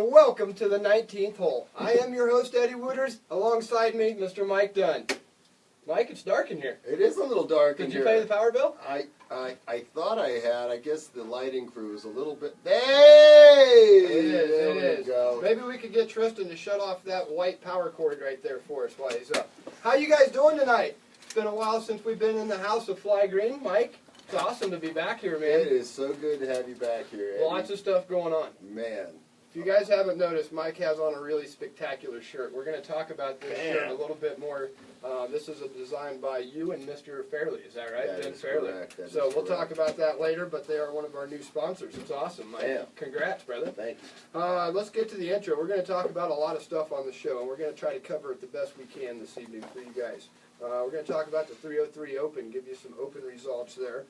So welcome to the 19th hole. I am your host, Eddie Wooders. Alongside me, Mr. Mike Dunn. Mike, it's dark in here. It is a little dark in here. Did you pay the power bill? I thought I had. I guess the lighting crew is a little bit... Hey! It is. Go. Maybe we could get Tristan to shut off that white power cord right there for us while he's up. How you guys doing tonight? It's been a while since we've been in the house of Fly Green. Mike, it's awesome to be back here, man. It is so good to have you back here, Eddie. Lots of stuff going on. Man. If you guys haven't noticed, Mike has on a really spectacular shirt. We're going to talk about this shirt a little bit more. This is a design by you and Mr. Fairley, is that right? That Ben is Fairley. correct. So we'll talk about that later, but they are one of our new sponsors. It's awesome, Mike. Yeah. Congrats, brother. Thank you. Let's get to the intro. We're going to talk about a lot of stuff on the show, and we're going to try to cover it the best we can this evening for you guys. We're going to talk about the 303 Open, give you some open results there.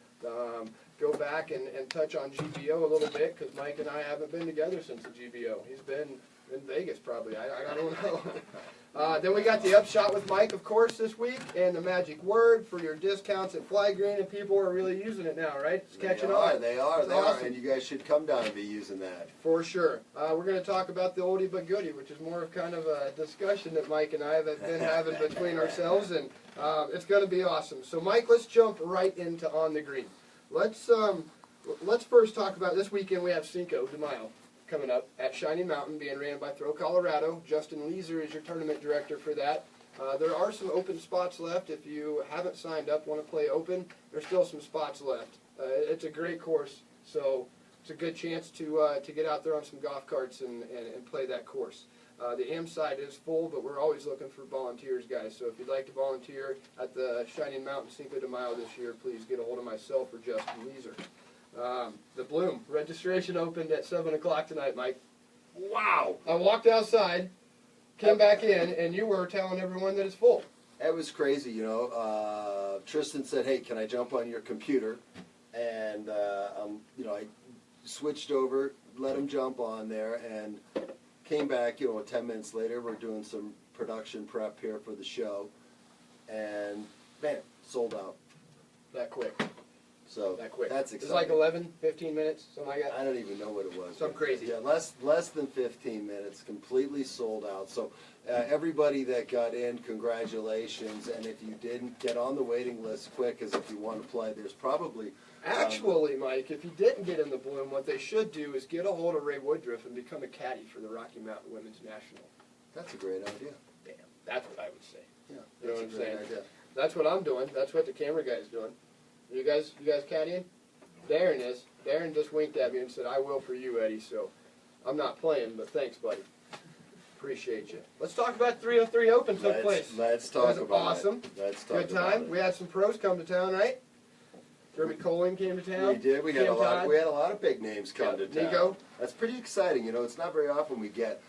Go back and touch on GBO a little bit, because Mike and I haven't been together since the GBO. He's been in Vegas, probably. I don't know. Then we got the Upshot with Mike, of course, this week, and the magic word for your discounts at Fly Green, and people are really using it now, right? It's catching on. They are, awesome. and you guys should come down and be using that. For sure. We're going to talk about the oldie but goodie, which is more of kind of a discussion that Mike and I have been having between ourselves, and it's going to be awesome. So, Mike, let's jump right into On the Green. Let's first talk about this weekend. We have Cinco de Mayo coming up at Shining Mountain, being ran by Throw Colorado. Justin Leeser is your tournament director for that. There are some open spots left. If you haven't signed up, want to play open, there's still some spots left. It's a great course, so it's a good chance to get out there on some golf carts and play that course. The AM side is full, but we're always looking for volunteers, guys. So if you'd like to volunteer at the Shining Mountain Cinco de Mayo this year, please get a hold of myself or Justin Leeser. The Bloom registration opened at 7 o'clock tonight, Mike. Wow! I walked outside, came back in, and you were telling everyone that it's full. That was crazy, you know. Tristan said, "Hey, can I jump on your computer?" And I switched over, let him jump on there, and came back. 10 minutes later, we're doing some production prep here for the show, and bam, sold out That quick. So That quick. that's It's exciting. like 11, 15 minutes, something like that. I don't even know what it was. Something crazy. Yeah, less than 15 minutes, completely sold out. So everybody that got in, congratulations. And if you didn't, get on the waiting list quick, because if you want to play, there's probably... Actually, Mike, if you didn't get in the Bloom, what they should do is get a hold of Ray Woodruff and become a caddy for the Rocky Mountain Women's National. That's a great idea. Damn, that's what I would say. Yeah, You know that's what a I'm great saying? idea. That's what I'm doing. That's what the camera guy's doing. You guys caddying? Darren is. Darren just winked at me and said, "I will for you, Eddie." So I'm not playing, but thanks, buddy. Appreciate you. Let's talk about 303 Open took place. Let's talk It was about awesome. it. Let's talk Good about time. it. We had some pros come to town, right? Jeremy Colling came to town. We did. We had Cam a lot. Todd. We had a lot of big names come to town. Nico. That's pretty exciting. It's not very often we get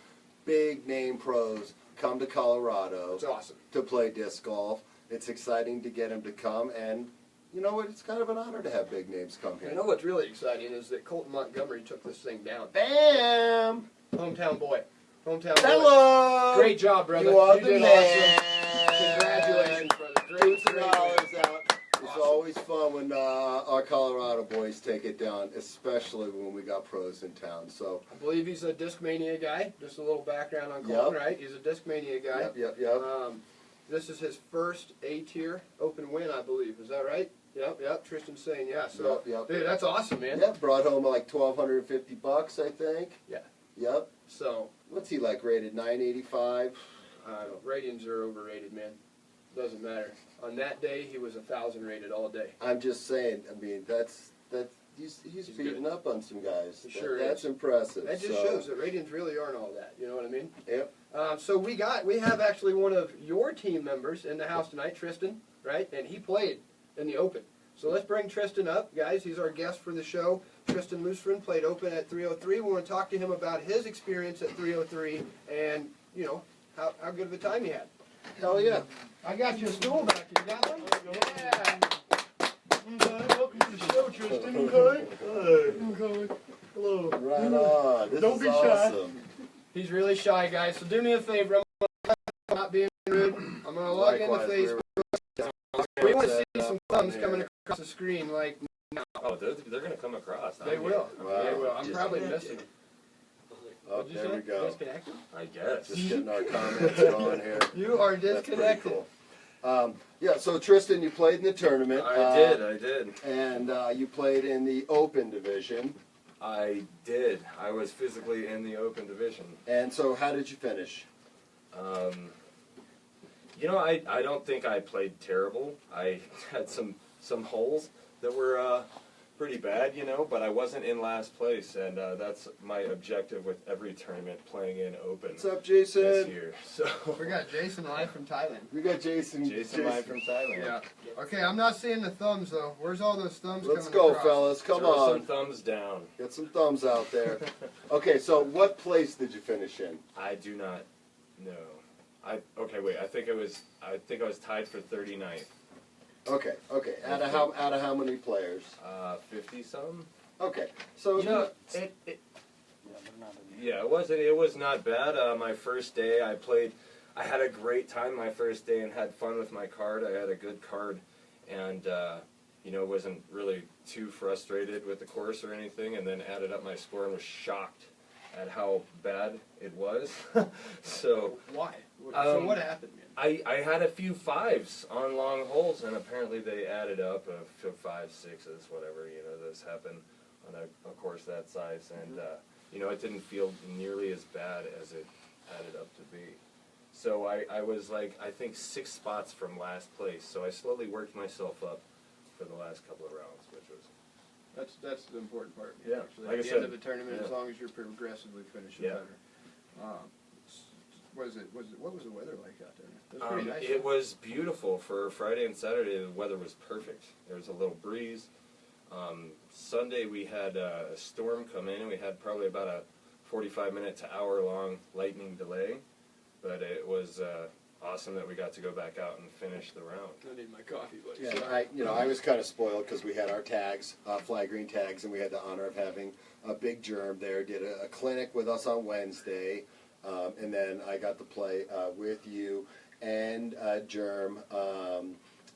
big name pros come to Colorado. It's awesome to play disc golf. It's exciting to get them to come, and you know what? It's kind of an honor to have big names come here. You know what's really exciting is that Colton Montgomery took this thing down. Bam! Hometown boy. Hometown boy. Hello! Great job, brother. You are the did man. awesome. Congratulations, brother. Great, great. $2 out. It's Awesome. always fun when our Colorado boys take it down, especially when we got pros in town. So I believe he's a Discmania guy. Just a little background on Colton, Yep. right? He's a Discmania guy. Yep. This is his first A-tier Open win, I believe. Is that right? Yep. Tristan's saying yeah. So, Yep. dude, that's awesome, man. Yeah, brought home like $1,250, I think. Yeah. Yep. So, What's he like rated? 985. I don't know. Ratings are overrated, man. Doesn't matter. On that day, he was 1,000 rated all day. I'm just saying. I mean, he's beating good. up on some guys. He sure That's is. impressive. That just shows that ratings really aren't all that. You know what I mean? Yep. So we have actually one of your team members in the house tonight, Tristan, right? And he played in the Open. So let's bring Tristan up, guys. He's our guest for the show. Tristan Lustron played Open at 303. We want to talk to him about his experience at 303 and, how good of a time he had. Hell yeah. I got you a stool back. You got one? Yeah. Okay, welcome to the show, Tristan. Okay? Okay. Hello. Right on. This Don't is be shy. awesome. He's really shy, guys. So do me a favor. I'm not being rude. I'm going to log into Likewise, Facebook. We want to see some thumbs coming across the screen like now. Oh, they're going to come across. They will. Wow. They will. I'm Just probably imagine. missing. Oh, What'd you there say? we go. Disconnected? I guess. Just getting our comments going here. You are That's pretty disconnected. cool. Yeah, so Tristan, you played in the tournament. I did. And you played in the Open division. I did. I was physically in the Open division. And so how did you finish? You know, I don't think I played terrible. I had some holes that were pretty bad, you know, but I wasn't in last place, and that's my objective with every tournament playing in Open What's up, this Jason? year. So We got Jason live from Thailand. We got Jason. Jason live from Thailand. Yeah. Okay, I'm not seeing the thumbs though. Where's all those thumbs Let's coming go, across? fellas. Come Throw on. some thumbs down. Get some thumbs out there. Okay, so what place did you finish in? I do not know. Okay, wait. I think I was tied for 39th. Okay. Out of how many players? 50 some. Okay, so You know, it was not bad. My first day, I had a great time my first day and had fun with my card. I had a good card, and you know, wasn't really too frustrated with the course or anything. And then added up my score and was shocked at how bad it was. So Why? So Um, what happened, man? I had a few fives on long holes, and apparently they added up to 5, 6s, whatever. You know, this happened on a course that size, and you know, it didn't feel nearly as bad as it added up to be. So I was like, I think 6 spots from last place. So I slowly worked myself up for the last couple of rounds, which was That's the important part. Yeah, Actually, like at I the said, end of the tournament, as yeah. long as you're progressively finishing Yeah. better. What was the weather like out there? It was pretty nice. It was beautiful for Friday and Saturday. The weather was perfect. There was a little breeze. Sunday we had a storm come in, and we had probably about a 45-minute to hour-long lightning delay. But it was awesome that we got to go back out and finish the round. I need my coffee, buddy. Yeah, I was kind of spoiled because we had our tags, fly green tags, and we had the honor of having a big germ there. Did a clinic with us on Wednesday, and then I got to play with you and Germ,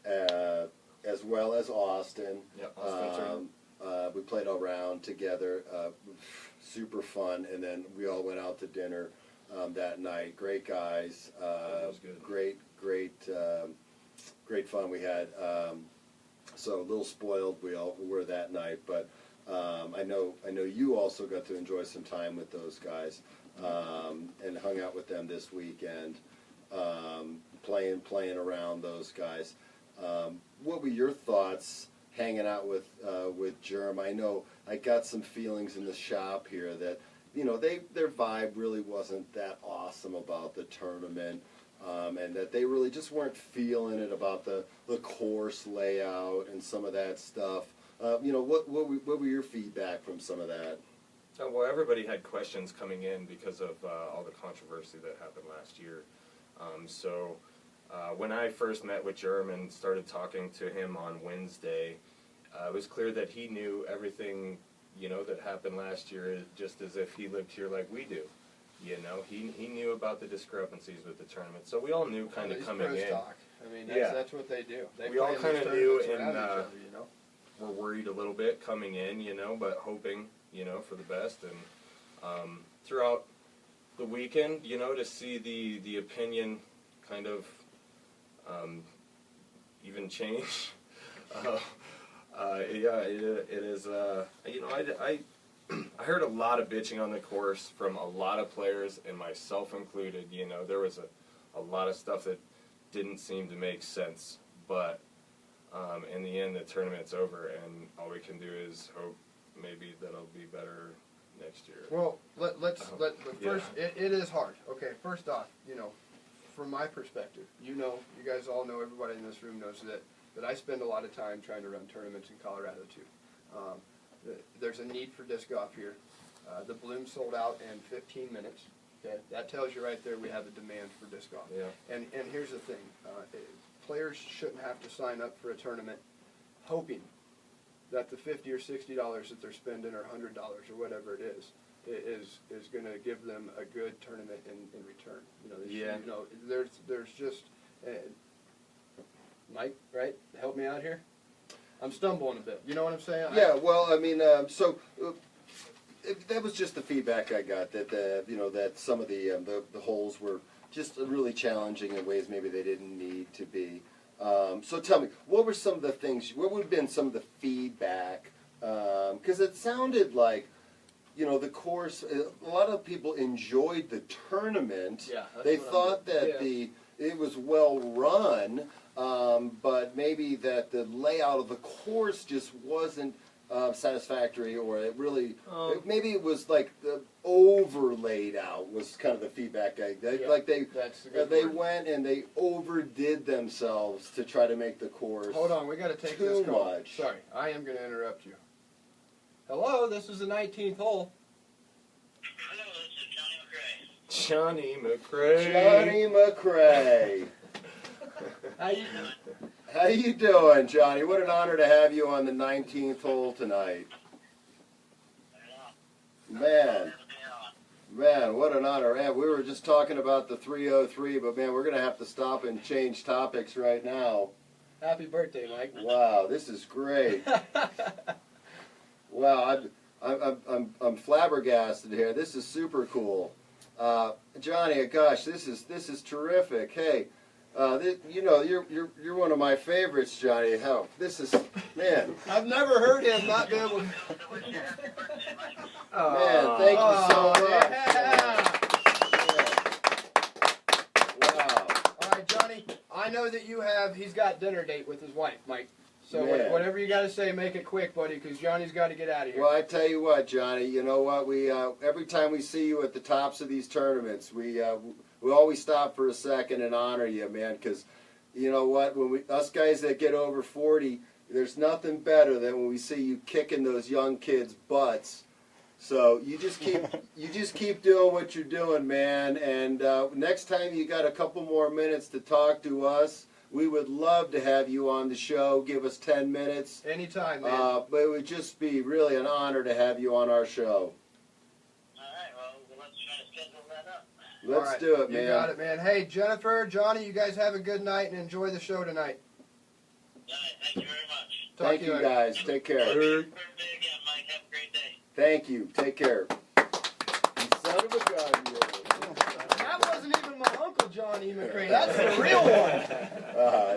as well as Austin. Yep, Austin We played all round together, super fun, and then we all went out to dinner that night. Great guys, That was good. great fun we had. So a little spoiled we all were that night, but I know you also got to enjoy some time with those guys and hung out with them this weekend, playing around those guys. What were your thoughts hanging out with Germ? I know I got some feelings in the shop here that their vibe really wasn't that awesome about the tournament. And that they really just weren't feeling it about the course layout and some of that stuff. What were your feedback from some of that? Well, everybody had questions coming in because of all the controversy that happened last year. When I first met with Germ and started talking to him on Wednesday, it was clear that he knew everything, that happened last year, just as if he lived here like we do. He knew about the discrepancies with the tournament, so we all knew kind of coming in. Talk. I mean, Yeah. that's what they do. They We all play in kinda these knew tournaments around in, each other, We're worried a little bit coming in, but hoping, for the best. And throughout the weekend, to see the opinion kind of even change. It is. I heard a lot of bitching on the course from a lot of players, and myself included. There was a lot of stuff that didn't seem to make sense, but in the end, the tournament's over, and all we can do is hope maybe that it'll be better next year. Well, but first, Yeah. it is hard. Okay, first off, from my perspective, you guys all know, everybody in this room knows that I spend a lot of time trying to run tournaments in Colorado too. There's a need for disc golf here. The Bloom sold out in 15 minutes. Okay, that tells you right there we have a demand for disc golf. Yeah. And here's the thing, players shouldn't have to sign up for a tournament hoping that the $50 or $60 that they're spending, or $100 or whatever it is going to give them a good tournament in return. There's just Mike, right? Help me out here. I'm stumbling a bit. You know what I'm saying? Yeah, well, I mean, that was just the feedback I got, that that some of the holes were just really challenging in ways maybe they didn't need to be. So tell me, what were some of the things? What would have been some of the feedback? Because it sounded like, the course. A lot of people enjoyed the tournament. Yeah, that's they what thought that yeah. it was well run, but maybe that the layout of the course just wasn't satisfactory, or it really maybe it was like the overlaid out was kind of the feedback I got. Yeah, Like they word. went and they overdid themselves to try to make the course. Hold on, we got to take too this call. much. Sorry, I am going to interrupt you. Hello, this is the 19th hole. Hello, this is Johnny McRae. Johnny McRae. Johnny McRae. How you doing, Johnny? What an honor to have you on the 19th hole tonight. Man, what an honor. Man, we were just talking about the 303, but man, we're going to have to stop and change topics right now. Happy birthday, Mike. Wow, this is great. Wow, I'm flabbergasted here. This is super cool. Johnny, gosh, this is terrific. Hey, you're one of my favorites, Johnny. How this is, man. I've never heard him not be able. Man, thank you so much. Yeah. Wow. All right, Johnny. I know that he's got dinner date with his wife, Mike. So Man. whatever you got to say, make it quick, buddy, because Johnny's got to get out of here. Well, I tell you what, Johnny. You know what? We every time we see you at the tops of these tournaments, we always stop for a second and honor you, man. Because you know what? When us guys that get over 40, there's nothing better than when we see you kicking those young kids' butts. So you just keep doing what you're doing, man. And next time you got a couple more minutes to talk to us, we would love to have you on the show. Give us 10 minutes. Anytime, man. But it would just be really an honor to have you on our show. All right, well, let's try to schedule that up. Let's All right, do it, man. You got it, man. Hey, Jennifer, Johnny, you guys have a good night and enjoy the show tonight. All right, thank you very much. Talk Thank to you, later. guys. Take care. Happy birthday again, Mike. Have a great day. Thank you. Take care. You son of a gun, you. That wasn't even my uncle, Johnny McRae. That's the real one.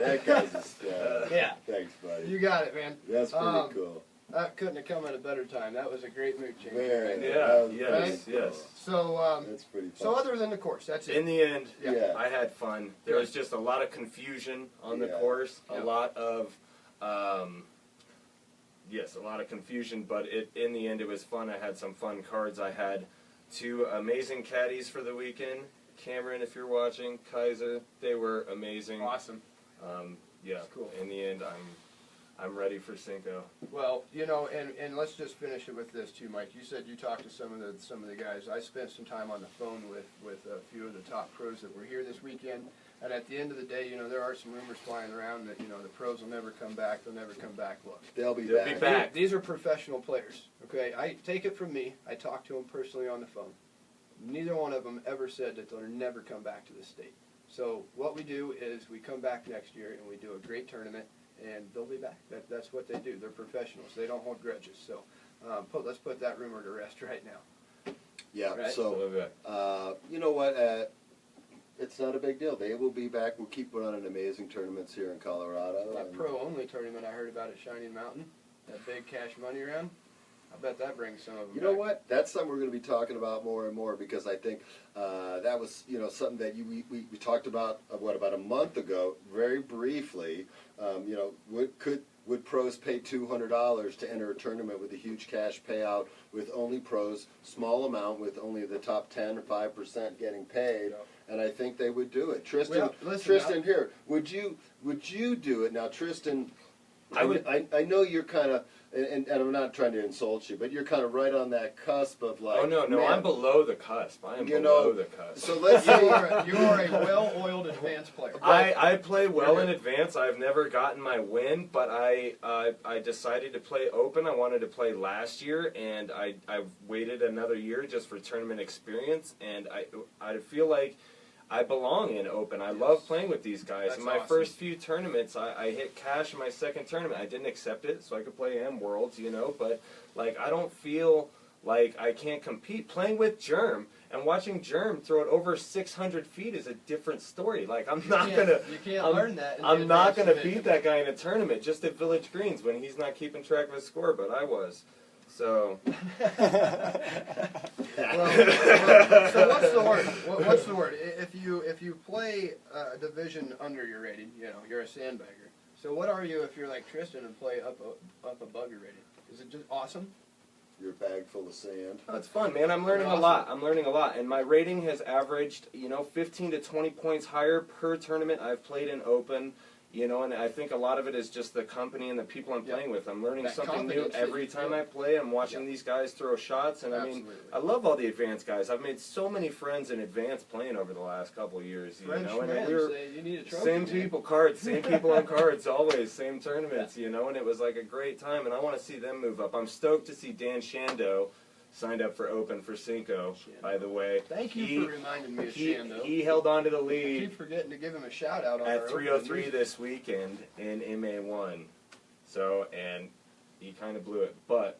That guy's a star. Yeah. Thanks, buddy. You got it, man. That's pretty cool. That couldn't have come at a better time. That was a great mood change. Man, Yeah, that was yes, pretty cool. yes. So, That's pretty fun. so other than the course, that's it. In the end, Yeah. I had fun. There was just a lot of confusion on the Yeah. course. Yeah. A lot of, yes, a lot of confusion. But in the end, it was fun. I had some fun cards. I had two amazing caddies for the weekend. Cameron, if you're watching, Kaiser, they were amazing. Awesome. Yeah. That's cool. In the end, I'm ready for Cinco. Well, and let's just finish it with this too, Mike. You said you talked to some of the guys. I spent some time on the phone with a few of the top pros that were here this weekend. And at the end of the day, there are some rumors flying around that the pros will never come back. They'll never come back. Look, They'll be They'll back. be back. These are professional players. Okay, I take it from me. I talked to them personally on the phone. Neither one of them ever said that they'll never come back to the state. So what we do is we come back next year and we do a great tournament, and they'll be back. That's what they do. They're professionals. They don't hold grudges. So let's put that rumor to rest right now. Yeah, Right. so, Okay. you know what? It's not a big deal. They will be back. We'll keep running amazing tournaments here in Colorado. That and- pro-only tournament I heard about at Shining Mountain, that big cash money round, I bet that brings some of them You know back. what? That's something we're going to be talking about more and more, because I think that was something that we talked about about a month ago, very briefly. Would pros pay $200 to enter a tournament with a huge cash payout with only pros, small amount with only the top 10 or 5% getting paid? Yeah. And I think they would do it. Tristan, Well, listen, Tristan, here, would you do it now, Tristan? I would. I know you're kind of, and I'm not trying to insult you, but you're kind of right on that cusp of like. Oh no, man, I'm below the cusp. I am You below know, the cusp. So let's You say are a well-oiled advanced player. I play well in advance. I've never gotten my win, but I decided to play open. I wanted to play last year, and I waited another year just for tournament experience, and I feel like I belong in open. I love playing with these guys. That's in my awesome. first few tournaments, I hit cash in my second tournament. I didn't accept it, so I could play M Worlds, but like I don't feel Like, I can't compete. Playing with Germ and watching Germ throw it over 600 feet is a different story. Like, I'm not gonna. You can't I'm, learn that. In the I'm not advanced gonna division. beat that guy in a tournament just at Village Greens when he's not keeping track of his score, but I was. So. So what's the word? What's the word? If you play a division under your rating, you know, you're a sandbagger. So what are you if you're like Tristan and play up above your rating? Is it just awesome? Your bag full of sand. Oh, it's fun, man. I'm learning a lot. I'm learning a lot. And my rating has averaged, 15 to 20 points higher per tournament I've played in Open. And I think a lot of it is just the company and the people I'm playing with. I'm learning That something new confidence that every you time feel. I play. I'm watching these guys throw shots. And Absolutely. I love all the advanced guys. I've made so many friends in advanced playing over the last couple of years. French And men we were say you need a trophy. same man. people, cards, same people on cards, always, same tournaments, and it was like a great time. And I want to see them move up. I'm stoked to see Dan Shando signed up for Open for Cinco, by the way. Thank you for reminding me of Shando. He held on to the I lead keep forgetting to give him a shout out on at our 303 this weekend in MA1. So, and he kind of blew it. But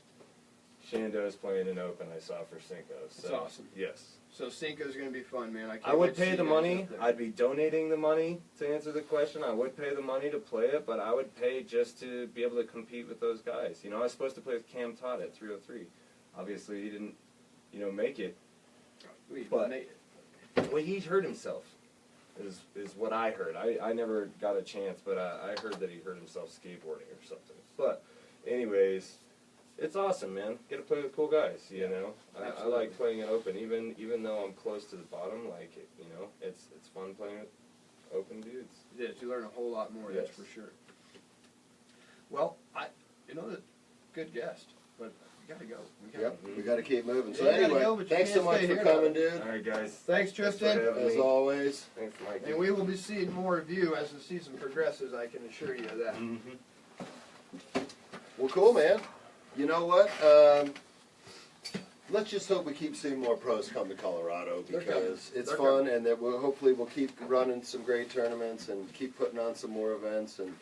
Shando's playing an Open I saw for Cinco. So, That's awesome. Yes. So Cinco's going to be fun, man. I would wait to pay see the you guys money. up there. I'd be donating the money to answer the question. I would pay the money to play it, but I would pay just to be able to compete with those guys. I was supposed to play with Cam Todd at 303. Obviously, he didn't, make it. But well, he hurt himself. Is what I heard. I never got a chance, but I heard that he hurt himself skateboarding or something. But, anyways, it's awesome, man. Get to play with cool guys. I like playing it Open, even though I'm close to the bottom. Like, it's fun playing with Open dudes. It is. You learn a whole lot more. Yes. That's for sure. Well, good guest, but we gotta go. We got to keep moving. So Yeah, you gotta anyway, go, but you thanks so can't much stay for here. coming, dude. All right, guys. Thanks, Tristan. for having As me. always. Thanks, Mike. And we will be seeing more of you as the season progresses. I can assure you of that. Well, cool, man. You know what? Let's just hope we keep seeing more pros come to Colorado They're coming. because it's They're fun, coming. and that hopefully we'll keep running some great tournaments and keep putting on some more events. And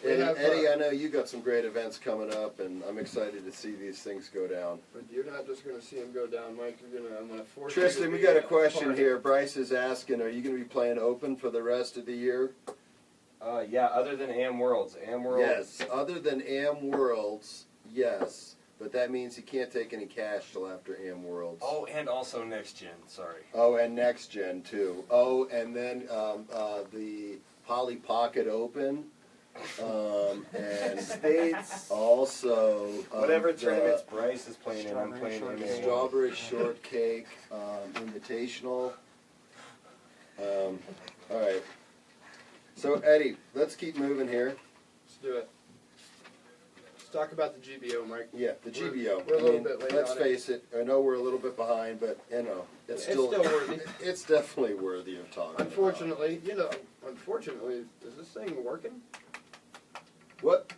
We have, Eddie, I know you got some great events coming up, and I'm excited to see these things go down. But you're not just going to see him go down, Mike. I'm going to force Tristan, you to we be got a question part of here. Bryce is asking, are you going to be playing Open for the rest of the year? Yeah, other than Am Worlds. Am Worlds. Yes. Other than Am Worlds, yes. But that means he can't take any cash till after Am Worlds. Oh, and also Next Gen. Sorry. Oh, and Next Gen, too. Oh, and then the Polly Pocket Open. And States. also Whatever the tournaments Bryce is playing in, I'm playing in. Strawberry Shortcake Invitational. All right. So, Eddie, let's keep moving here. Let's do it. Let's talk about the GBO, Mike. Yeah, the GBO. We're a little bit late Let's on it. face it. I know we're a little bit behind, but it's still worthy. It's definitely worthy of talking. Unfortunately, is this thing working? What?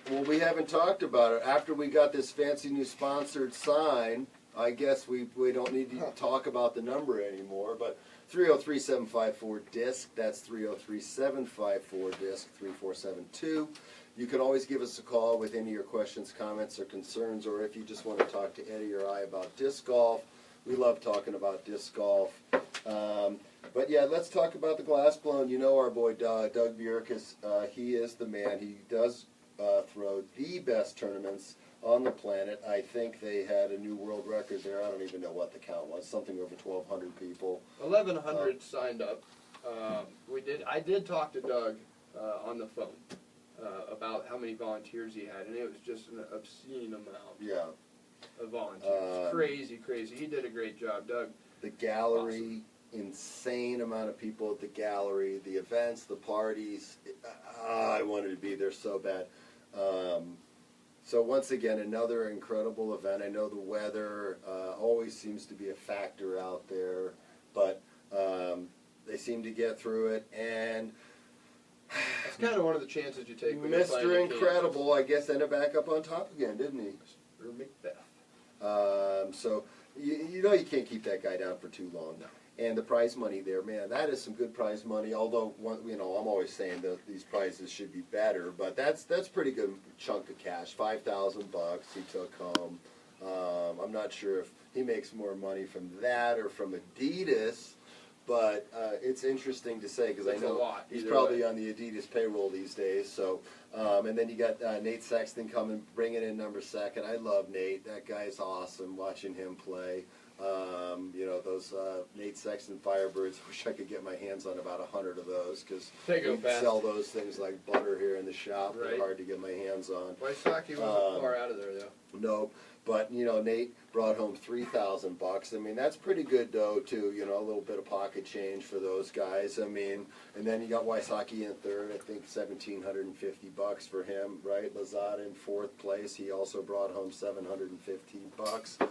Well, we haven't talked about it. After we got this fancy new sponsored sign, I guess we don't need to talk about the number anymore. But 303-754-DISC. That's 303-754-DISC 3472. You can always give us a call with any of your questions, comments, or concerns, or if you just want to talk to Eddie or I about disc golf. We love talking about disc golf. But yeah, let's talk about the glass blown. You know our boy Doug Bjerkes, he is the man. He does throw the best tournaments on the planet. I think they had a new world record there. I don't even know what the count was. Something over 1,200 people. 1,100 signed up. I did talk to Doug on the phone about how many volunteers he had, and it was just an obscene amount Yeah. of volunteers. Crazy. He did a great job, Doug. The gallery, insane amount of people at the gallery, the events, the parties. I wanted to be there so bad. So once again, another incredible event. I know the weather always seems to be a factor out there, but they seem to get through it. And That's kind of one of the chances you take when you're playing Mr. in Incredible, I guess, ended back up on top again, didn't he? Kansas. Mr. Macbeth. So you know you can't keep that guy down for too long. No. And the prize money there, man, that is some good prize money. Although I'm always saying that these prizes should be better, but that's pretty good chunk of cash. $5,000 he took home. I'm not sure if he makes more money from that or from Adidas, but it's interesting to say because I It's a know lot, he's either probably way. on the Adidas payroll these days. So, and then you got Nate Saxton coming, bringing in number 2. I love Nate. That guy's awesome. Watching him play. You know, those Nate Sexton Firebirds, wish I could get my hands on about 100 of those because They go we fast. sell those things like butter here in the shop. Right. They're hard to get my hands on. Wysocki wasn't far out of there, though. No, but, you know, Nate brought home $3,000. I mean, that's pretty good dough, too. You know, a little bit of pocket change for those guys. I mean, and then you got Wysocki in 3rd. I think $1,750 for him, right? Lazada in 4th place. He also brought home $750.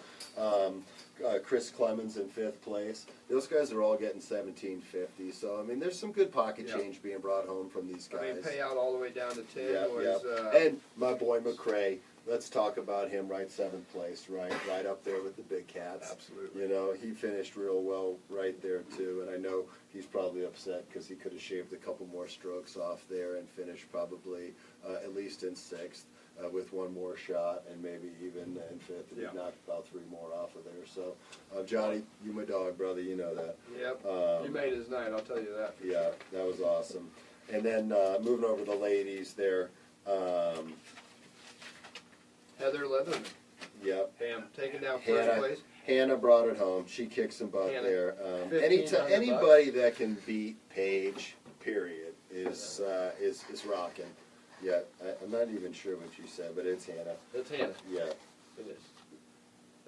Chris Clemens in 5th place. Those guys are all getting $1,750. So I mean, there's some good pocket Yep. change being brought home from these guys. I mean, payout all the way down to 10 Yep, was. yep. And my boy McCrae. Let's talk about him. Right, 7th place. Right up there with the big cats. Absolutely. You know, he finished real well right there too. And I know he's probably upset because he could have shaved a couple more strokes off there and finished probably at least in 6th. With one more shot and maybe even in 5th, and Yeah. he knocked about 3 more off of there. So, Johnny, you my dog, brother, you know that. Yep. You Um, made his night, I'll tell you that. yeah, that was awesome. And then moving over to the ladies there, Heather Leatherman. yep. Taking down 1st Hannah, place. Hannah brought it home. She kicked some butt Hannah, there. $1,500 Anybody that can beat Paige, period, is rocking. Yeah, I'm not even sure what you said, but it's Hannah. That's Hannah. Yeah. It is.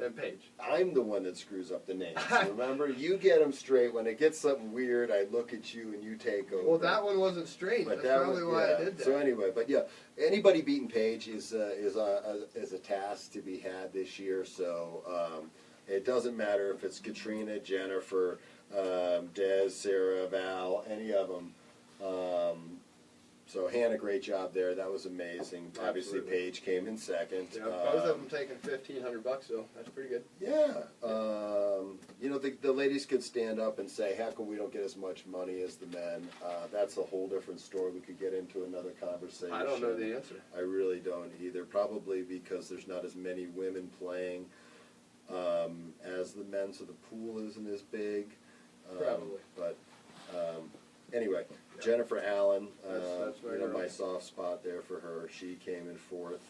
And Paige. I'm the one that screws up the names. Remember, you get them straight. When it gets something weird, I look at you and you take over. Well, that one wasn't straight. But That's probably why I did that. So anyway, but yeah, anybody beating Paige is a task to be had this year. So it doesn't matter if it's Katrina, Jennifer, Des, Sarah, Val, any of them. So Hannah, great job there. That was amazing. Obviously, Absolutely. Paige came in 2nd. Yeah, both of them taking $1,500 though. That's pretty good. Yeah, you know, the ladies could stand up and say, how come we don't get as much money as the men? That's a whole different story. We could get into another conversation. I don't know the answer. I really don't either. Probably because there's not as many women playing as the men, so the pool isn't as big. Probably. But anyway, Jennifer Allen, That's you know, right. my soft spot there for her. She came in 4th.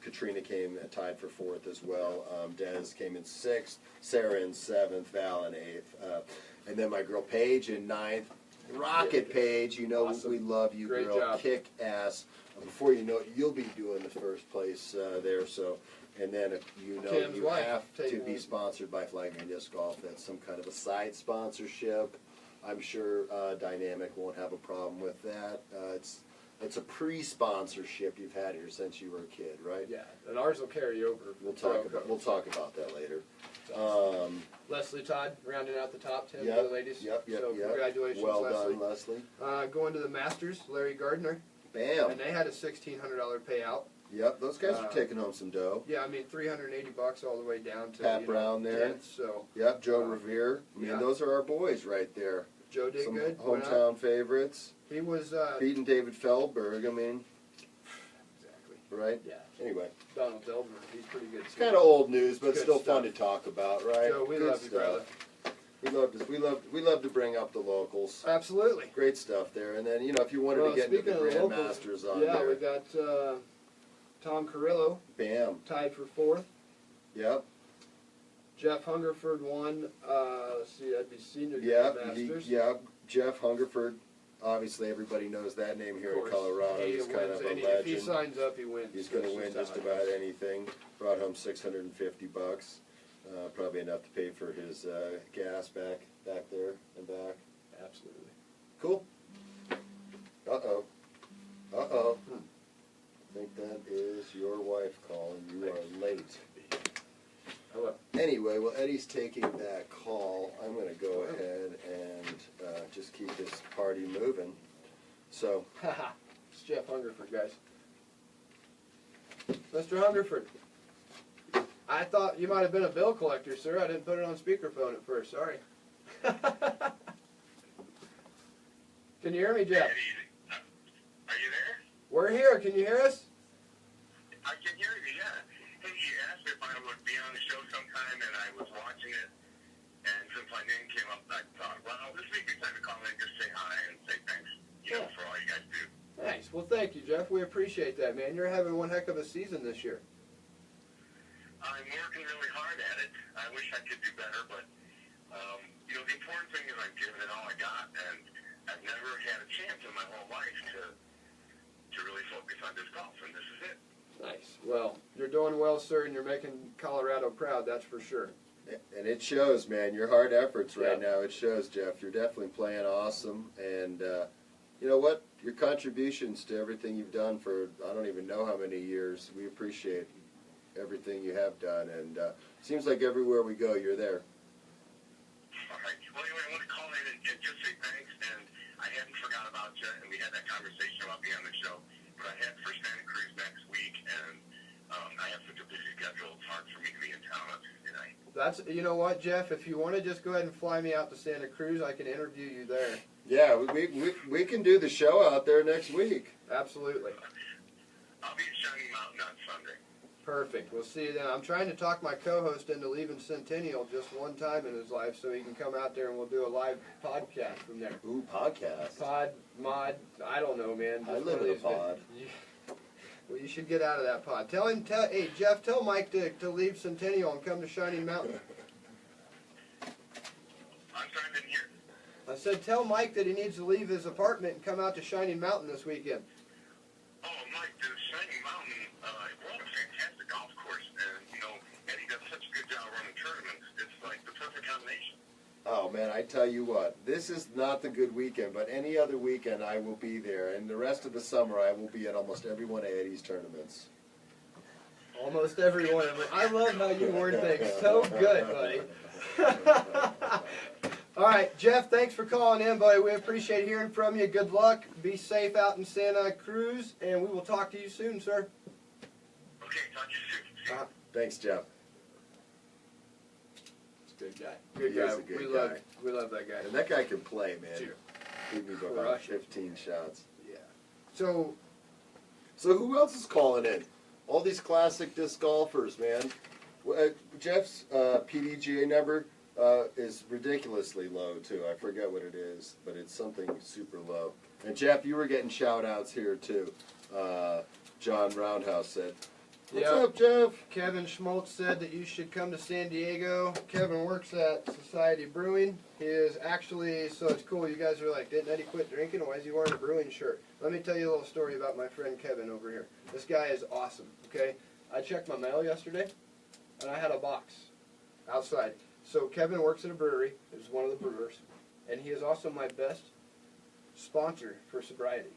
Katrina came tied for 4th as well. Des came in 6th. Sarah in 7th. Val in 8th. And then my girl Paige in 9th. Rocket Paige, you know Awesome. we love you, Great girl. job. Kick ass. Before you know it, you'll be doing the 1st place there. So, and then if you know Tim's you wife have to taking be it. sponsored by Flag and Disc Golf. That's some kind of a side sponsorship. I'm sure Dynamic won't have a problem with that. It's a pre-sponsorship you've had here since you were a kid, right? Yeah, and ours will carry over. We'll talk about that later. Leslie Todd rounding out the top 10 Yep, for the ladies. Yep. So congratulations, Well Leslie. done, Leslie. Going to the Masters, Larry Gardner, Bam. and they had a $1,600 payout. Yep, those guys are taking home some dough. Yeah, I mean $380 all the way down to Pat Brown there. 10th, so Yep, Joe Revere. I mean, yeah. those are our boys right there. Joe did Some good. went out. hometown favorites. He was Beating David Feldberg, I mean, exactly. right? Yeah, Anyway, Donald Feldman. He's pretty good. it's kind of old news, but Good still fun stuff. to talk about, right? Joe, we Good love you, brother. We love to bring up the locals. Absolutely. Great stuff there. And then, you know, if you wanted Well, to get into the speaking of the locals, Grandmasters on yeah, there, we got Tom Carrillo bam. tied for 4th. Yep. Jeff Hungerford won. Let's see, that'd be senior Yep. Masters. Yep. Jeff Hungerford. Obviously, everybody knows that name here in Colorado. He's kind of a If he legend. signs up, he wins. He's going to win just about anything. Brought home $650. Probably enough to pay for his gas back there and back. Absolutely. Cool. Uh-oh. Uh-oh. I think that is your wife calling. You are late. Hello. Anyway, while Eddie's taking that call, I'm going to go ahead and just keep this party moving. So, Haha. It's Jeff Hungerford, guys. Mr. Hungerford. I thought you might have been a bill collector, sir. I didn't put it on speakerphone at first. Sorry. Can you hear me, Jeff? Are you there? We're here. Can you hear us? I can hear you, yeah. Hey, you asked if I would thank you, Jeff. We appreciate that, man. You're having one heck of a season this year. I'm working really hard at it. I wish I could do better, but the important thing is I'm giving it all I got, and I've never had a chance in my whole life to really focus on disc golf, and this is it. Nice. Well, you're doing well, sir, and you're making Colorado proud, that's for sure. And it shows, man. Your hard efforts right now, it shows, Jeff. You're definitely playing awesome. And you know what? Your contributions to everything you've done for I don't even know how many years, we appreciate everything you have done. And seems like everywhere we go, you're there. All right. Well, anyway, I want to call in and just say thanks, and I hadn't forgot about you, and we had that conversation about being on the show, but I had for Santa Cruz next week, and I have such a busy schedule, it's hard for me to be in town on Tuesday night. That's, you know what, Jeff, if you want to just go ahead and fly me out to Santa Cruz, I can interview you there. Yeah, we can do the show out there next week. Absolutely. I'll be at Shining Mountain on Sunday. Perfect. We'll see you then. I'm trying to talk my co-host into leaving Centennial just one time in his life so he can come out there and we'll do a live podcast from there. Ooh, podcast. Mod, I don't know, man. I live in a pod. Well, you should get out of that pod. Hey, Jeff, tell Mike to leave Centennial and come to Shining Mountain. I'm sorry, I didn't hear. I said, tell Mike that he needs to leave his apartment and come out to Shining Mountain this weekend. Oh, Mike, the Shining Mountain, well, a fantastic golf course, and, Eddie does such a good job running tournaments. It's like the perfect combination. Oh, man, I tell you what, this is not the good weekend, but any other weekend I will be there. And the rest of the summer I will be at almost every one of Eddie's tournaments. Almost every one of them. I love how you word things so good, buddy. All right, Jeff, thanks for calling in, buddy. We appreciate hearing from you. Good luck. Be safe out in Santa Cruz, and we will talk to you soon, sir. Okay, talk to you soon. Thanks, Jeff. Good guy. Good He guy. is a good guy. We love that guy. And that guy can play, man. Sure. Beat me by about Crush it. 15 shots. Yeah. So who else is calling in? All these classic disc golfers, man. Jeff's PDGA number is ridiculously low, too. I forget what it is, but it's something super low. And Jeff, you were getting shout-outs here, too. John Roundhouse said, "What's up, Jeff?" Kevin Schmaltz said that you should come to San Diego. Kevin works at Society Brewing. He is actually, so it's cool. You guys are like, didn't Eddie quit drinking? Why is he wearing a brewing shirt? Let me tell you a little story about my friend Kevin over here. This guy is awesome, okay? I checked my mail yesterday, and I had a box outside. So Kevin works at a brewery. He's one of the brewers. And he is also my best sponsor for sobriety.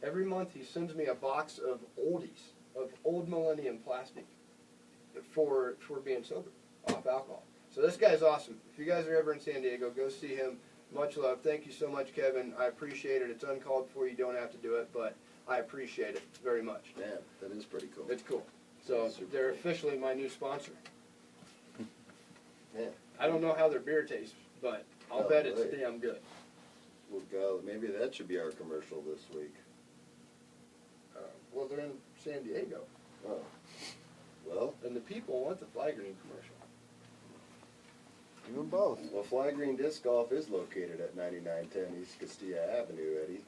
Every month he sends me a box of oldies, of old millennium plastic for being sober, off alcohol. So this guy's awesome. If you guys are ever in San Diego, go see him. Much love. Thank you so much, Kevin. I appreciate it. It's uncalled for. You don't have to do it, but I appreciate it very much. Man, that is pretty cool. It's cool. So they're officially my new sponsor. Yeah. I don't know how their beer tastes, but I'll bet it's damn good. We'll go. Maybe that should be our commercial this week. Well, they're in San Diego, Oh. Well, and the people want the Fly Green commercial. You and both. well, Fly Green Disc Golf is located at 9910 East Castilla Avenue, Eddie.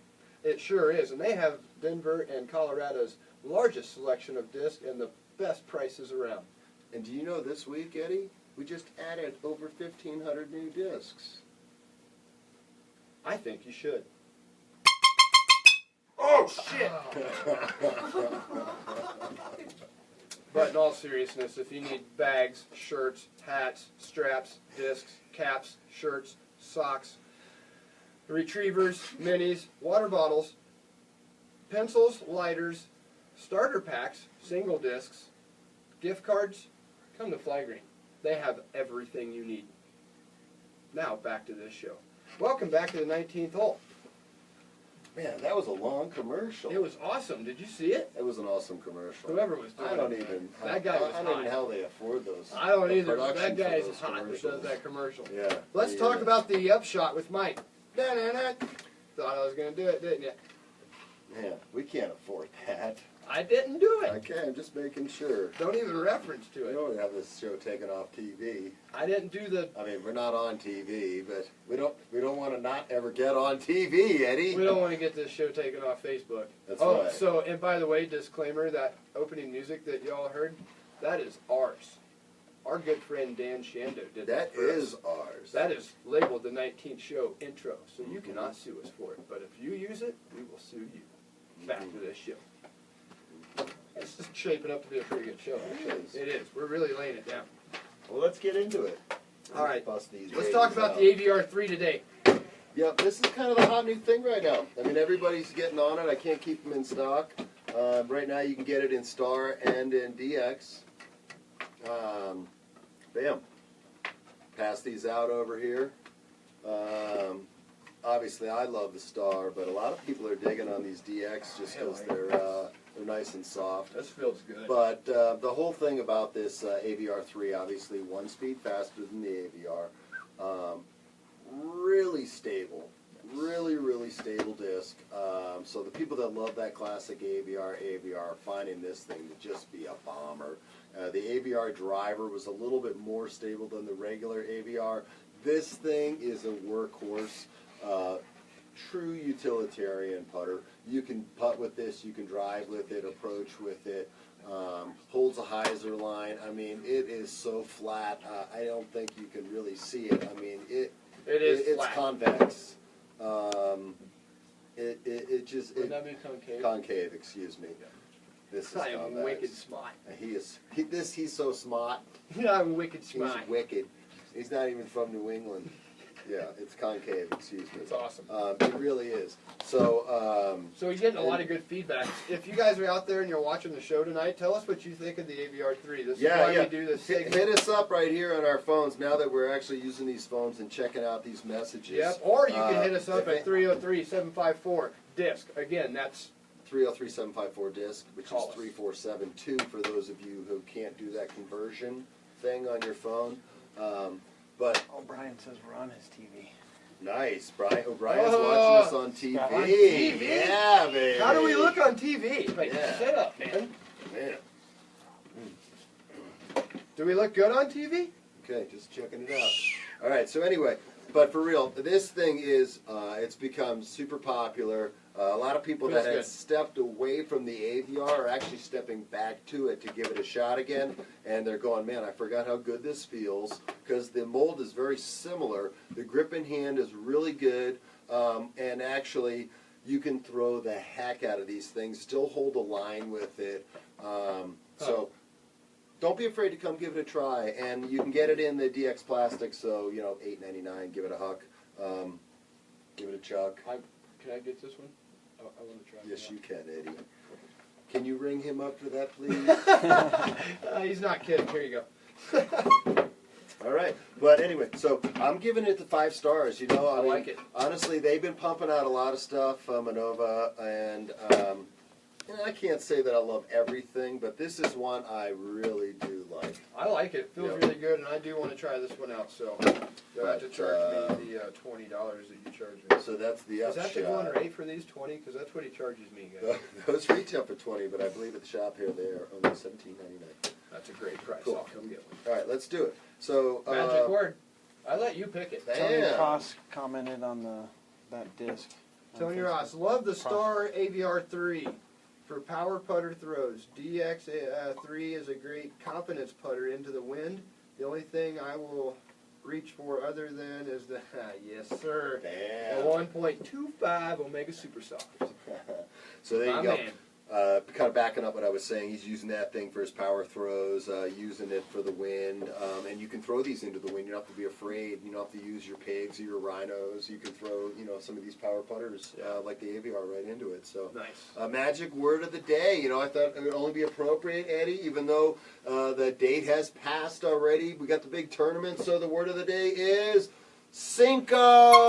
It sure is, and they have Denver and Colorado's largest selection of discs and the best prices around. And do you know this week, Eddie, we just added over 1,500 new discs. I think you should. Oh, shit! But in all seriousness, if you need bags, shirts, hats, straps, discs, caps, shirts, socks, retrievers, minis, water bottles, pencils, lighters, starter packs, single discs, gift cards, come to Fly Green. They have everything you need. Now back to this show. Welcome back to the 19th hole. Man, that was a long commercial. It was awesome. Did you see it? It was an awesome commercial. Whoever was doing I don't it. even. That guy was I don't know hot. how they afford those. I don't the either. production That guy for is those hot that commercials. does that commercial. Yeah. Let's yeah. talk about the upshot with Mike. Da-na-na. Thought I was going to do it, didn't you? Man, we can't afford that. I didn't do it. Okay, I'm just making sure. Don't even reference to We it. don't have this show taken off TV. I didn't do the. I mean, we're not on TV, but we don't want to not ever get on TV, Eddie. We don't want to get this show taken off Facebook. That's right. So, and by the way, disclaimer, that opening music that y'all heard, that is ours. Our good friend Dan Shando did that. That is ours. That is labeled the 19th show intro, so you cannot sue us for it. But if you use it, we will sue you. Back to this show. This is shaping up to be a pretty good show, actually. It is. We're really laying it down. Well, let's get into it. All right. Bust these Let's ratings talk about out. the AVR3 today. Yep, this is kind of the hot new thing right now. I mean, everybody's getting on it. I can't keep them in stock. Right now, you can get it in Star and in DX. Bam. Pass these out over here. Obviously, I love the Star, but a lot of people are digging on these DX just because they're nice and soft. This feels good. But the whole thing about this AVR3, obviously, one speed faster than the AVR. Really stable. Really stable disc. So the people that love that classic AVR are finding this thing to just be a bomber. The AVR driver was a little bit more stable than the regular AVR. This thing is a workhorse, true utilitarian putter. You can putt with this, you can drive with it, approach with it, holds a hyzer line. I mean, it is so flat. I don't think you can really see it. I mean, it's flat. convex. It just Wouldn't that be concave? concave. Excuse me. This is I am convex. wicked smart. He's so smart. I'm wicked He's smart. wicked. He's not even from New England. Yeah, it's concave. Excuse me. It's awesome. It really is. So. So he's getting a lot of good feedback. If you guys are out there and you're watching the show tonight, tell us what you think of the AVR3. This is why we do this segment. Hit us up right here on our phones now that we're actually using these phones and checking out these messages. Yep. Or you can hit us up at 303-754-DISC. Again, that's 303-754-DISC, which is Call us. 3472 for those of you who can't do that conversion thing on your phone. But O'Brien says we're on his TV. nice, Brian. O'Brien's Oh, watching us on TV. on TV? Yeah, baby. how do we look on TV? Like, Yeah. shut up, man. Man. Do we look good on TV? Okay, just checking it out. All right, so anyway, but for real, this thing is, it's become super popular. A lot of people Feels that had good. stepped away from the AVR are actually stepping back to it to give it a shot again, and they're going, man, I forgot how good this feels, because the mold is very similar. The grip in hand is really good, and actually, you can throw the heck out of these things, still hold a line with it. So don't be afraid to come give it a try, and you can get it in the DX plastic, so, you know, $8.99, give it a huck, give it a chuck. Can I get this one? I want to try. Yes, you can, Eddie. Can you ring him up for that, please? He's not kidding. Here you go. All right. But anyway, so I'm giving it the 5 stars. You know, I mean, like it. Honestly, they've been pumping out a lot of stuff, Manova, and I can't say that I love everything, but this is one I really do like. I like it. It feels Yep. really good, and I do want to try this one out. So you'll have to charge me the $20 that you charge me. So that's the Is that the going upshot. rate for these 20? Because that's what he charges me, guys. Those retail for 20, but I believe at the shop here they are only $17.99. That's a great price. Cool. I'll come get one. All right, let's do it. So Magic word. I let you pick it. Tony Damn. Ross commented on that disc. on Tony Facebook. Ross, love the Star AVR3 for power putter throws. DX3 is a great confidence putter into the wind. The only thing I will reach for other than is the, yes sir, the Damn. 1.25 Omega Super Soft. So there My you go. man. Kind of backing up what I was saying, he's using that thing for his power throws, using it for the wind, and you can throw these into the wind. You don't have to be afraid. You don't have to use your pigs or your rhinos. You can throw, you know, some of these power putters like the AVR right into it. So, Nice. magic word of the day. You know, I thought it would only be appropriate, Eddie, even though the date has passed already. We got the big tournament, so the word of the day is Cinco.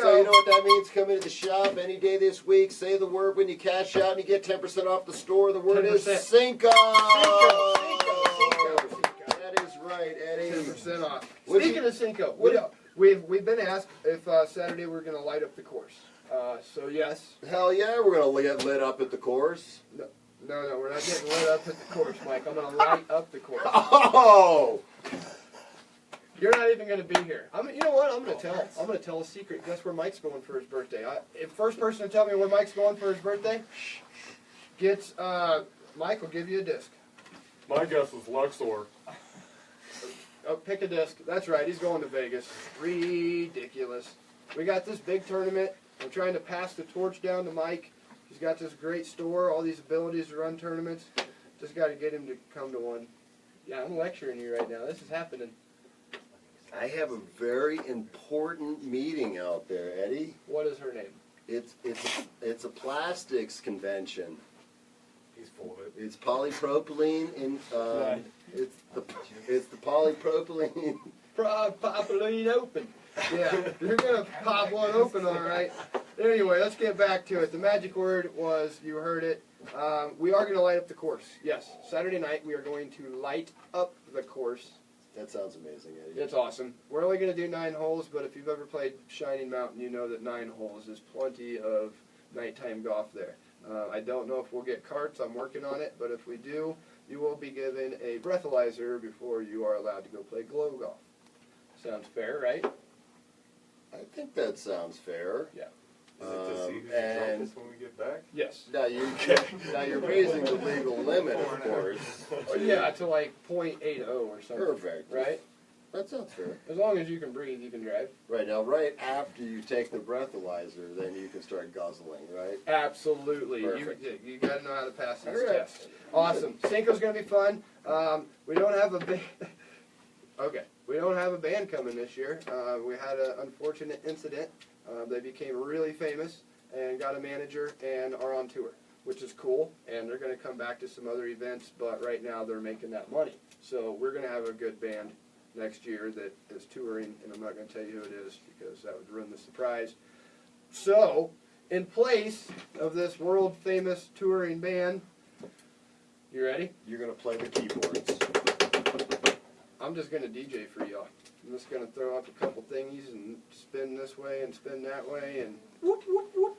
So you know what that means? Come into the shop any day this week. Say the word when you cash out and you get 10% off the store. The word is 10%. Cinco. Cinco. That is right, Eddie. 10% off. What Speaking of Cinco, we've been asked if Saturday we're going to light up the course. So yes. Hell yeah, we're going to get lit up at the course. No, we're not getting lit up at the course, Mike. I'm going to light up the course. Oh! You're not even going to be here. You know what? I'm going to tell a secret. Guess where Mike's going for his birthday? First person to tell me where Mike's going for his birthday gets. Mike will give you a disc. My guess is Luxor. Oh, pick a disc. That's right. He's going to Vegas. Ridiculous. We got this big tournament. I'm trying to pass the torch down to Mike. He's got this great store, all these abilities to run tournaments. Just got to get him to come to one. Yeah, I'm lecturing you right now. This is happening. I have a very important meeting out there, Eddie. What is her name? It's a plastics convention. He's full of it. It's polypropylene in it's the polypropylene. Propylene open. Yeah, you're gonna pop one open, all right. Anyway, let's get back to it. The magic word was, you heard it. We are going to light up the course. Yes, Saturday night we are going to light up the course. That sounds amazing, Eddie. It's awesome. We're only going to do 9 holes, but if you've ever played Shining Mountain, you know that 9 holes is plenty of nighttime golf there. I don't know if we'll get carts. I'm working on it, but if we do, you will be given a breathalyzer before you are allowed to go play glow golf. Sounds fair, right? I think that sounds fair. Yeah. Is it to see who's and- drunkest when we get back? Yes. Now you're raising the legal limit, of course. Yeah, to like .80 or something. Perfect. Right? That sounds fair. As long as you can breathe, you can drive. Right now, right after you take the breathalyzer, then you can start guzzling, right? Absolutely. Perfect. You got to know how to pass these All right. tests. Awesome. Cinco's going to be fun. We don't have a band. Okay. We don't have a band coming this year. We had an unfortunate incident. They became really famous and got a manager and are on tour, which is cool. And they're going to come back to some other events, but right now they're making that money. So we're going to have a good band next year that is touring, and I'm not going to tell you who it is because that would ruin the surprise. So, in place of this world-famous touring band, you ready? You're going to play the keyboards. I'm just going to DJ for y'all. I'm just going to throw up a couple thingies and spin this way and spin that way and whoop, whoop, whoop.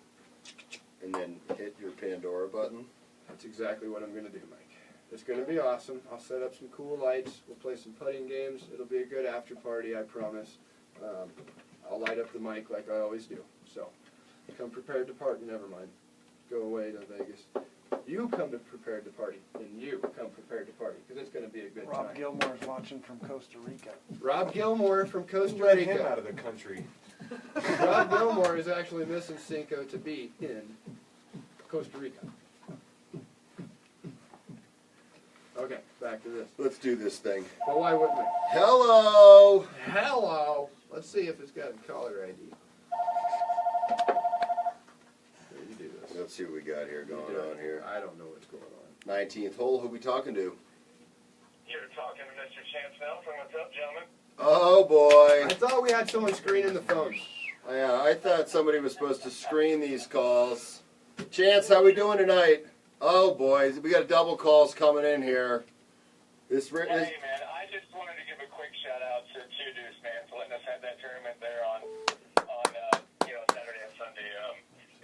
And then hit your Pandora button. That's exactly what I'm going to do, Mike. It's going to be awesome. I'll set up some cool lights. We'll play some putting games. It'll be a good after party, I promise. I'll light up the mic like I always do. So, come prepared to party. Never mind. Go away to Vegas. You come to prepared to party, and you come prepared to party, because it's going to be a good Rob time. Gilmore's watching from Costa Rica. Rob Gilmore from Costa Let him Rica. out of the country. Rob Gilmore is actually missing Cinco to be in Costa Rica. Okay, back to this. Let's do this thing. Well, why wouldn't we? Hello! Hello! Let's see if it's got a caller ID. Here, you do this. Let's see what we got here You going do it. on here. I don't know what's going on. 19th hole, who we talking to? You're talking to Mr. Chance Nelson. What's up, gentlemen? Oh boy. I thought we had someone screening the phones. Yeah, I thought somebody was supposed to screen these calls. Chance, how we doing tonight? Oh boy, we got double calls coming in here. This Hey, man, I just wanted to give a quick shout out to Deuce, man, for letting us have that tournament there on Saturday and Sunday.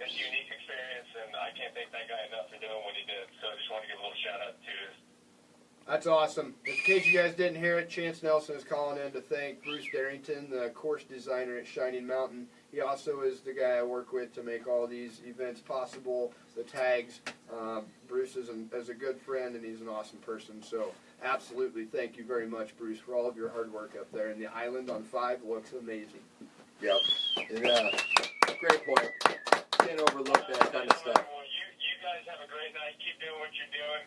It's a unique experience, and I can't thank that guy enough for doing what he did. So I just want to give a little shout out to Deuce. That's awesome. In case you guys didn't hear it, Chance Nelson is calling in to thank Bruce Darrington, the course designer at Shining Mountain. He also is the guy I work with to make all these events possible, the tags. Bruce is a good friend, and he's an awesome person. So absolutely thank you very much, Bruce, for all of your hard work up there. And the island on 5 looks amazing. Yep. Yeah. Great point. Can't overlook that kind of stuff. Well, you guys have a great night. Keep doing what you're doing.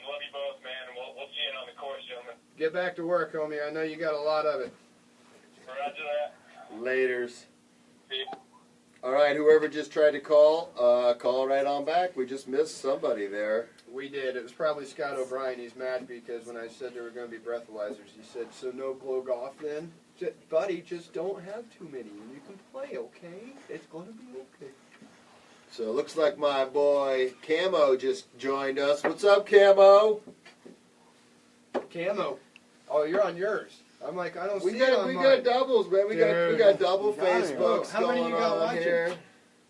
Love you both, man, and we'll see you on the course, gentlemen. Get back to work, homie. I know you got a lot of it. Roger that. Laters. See you. All right, whoever just tried to call, call right on back. We just missed somebody there. We did. It was probably Scott O'Brien. He's mad because when I said there were going to be breathalyzers, he said, so no glow golf then? Buddy, just don't have too many and you can play, okay? It's going to be okay. So it looks like my boy Camo just joined us. What's up, Camo? Camo. Oh, you're on yours. I'm like, I don't We see it on got mine. doubles, man. We got double You got it. Facebooks How many going you got on watching? here.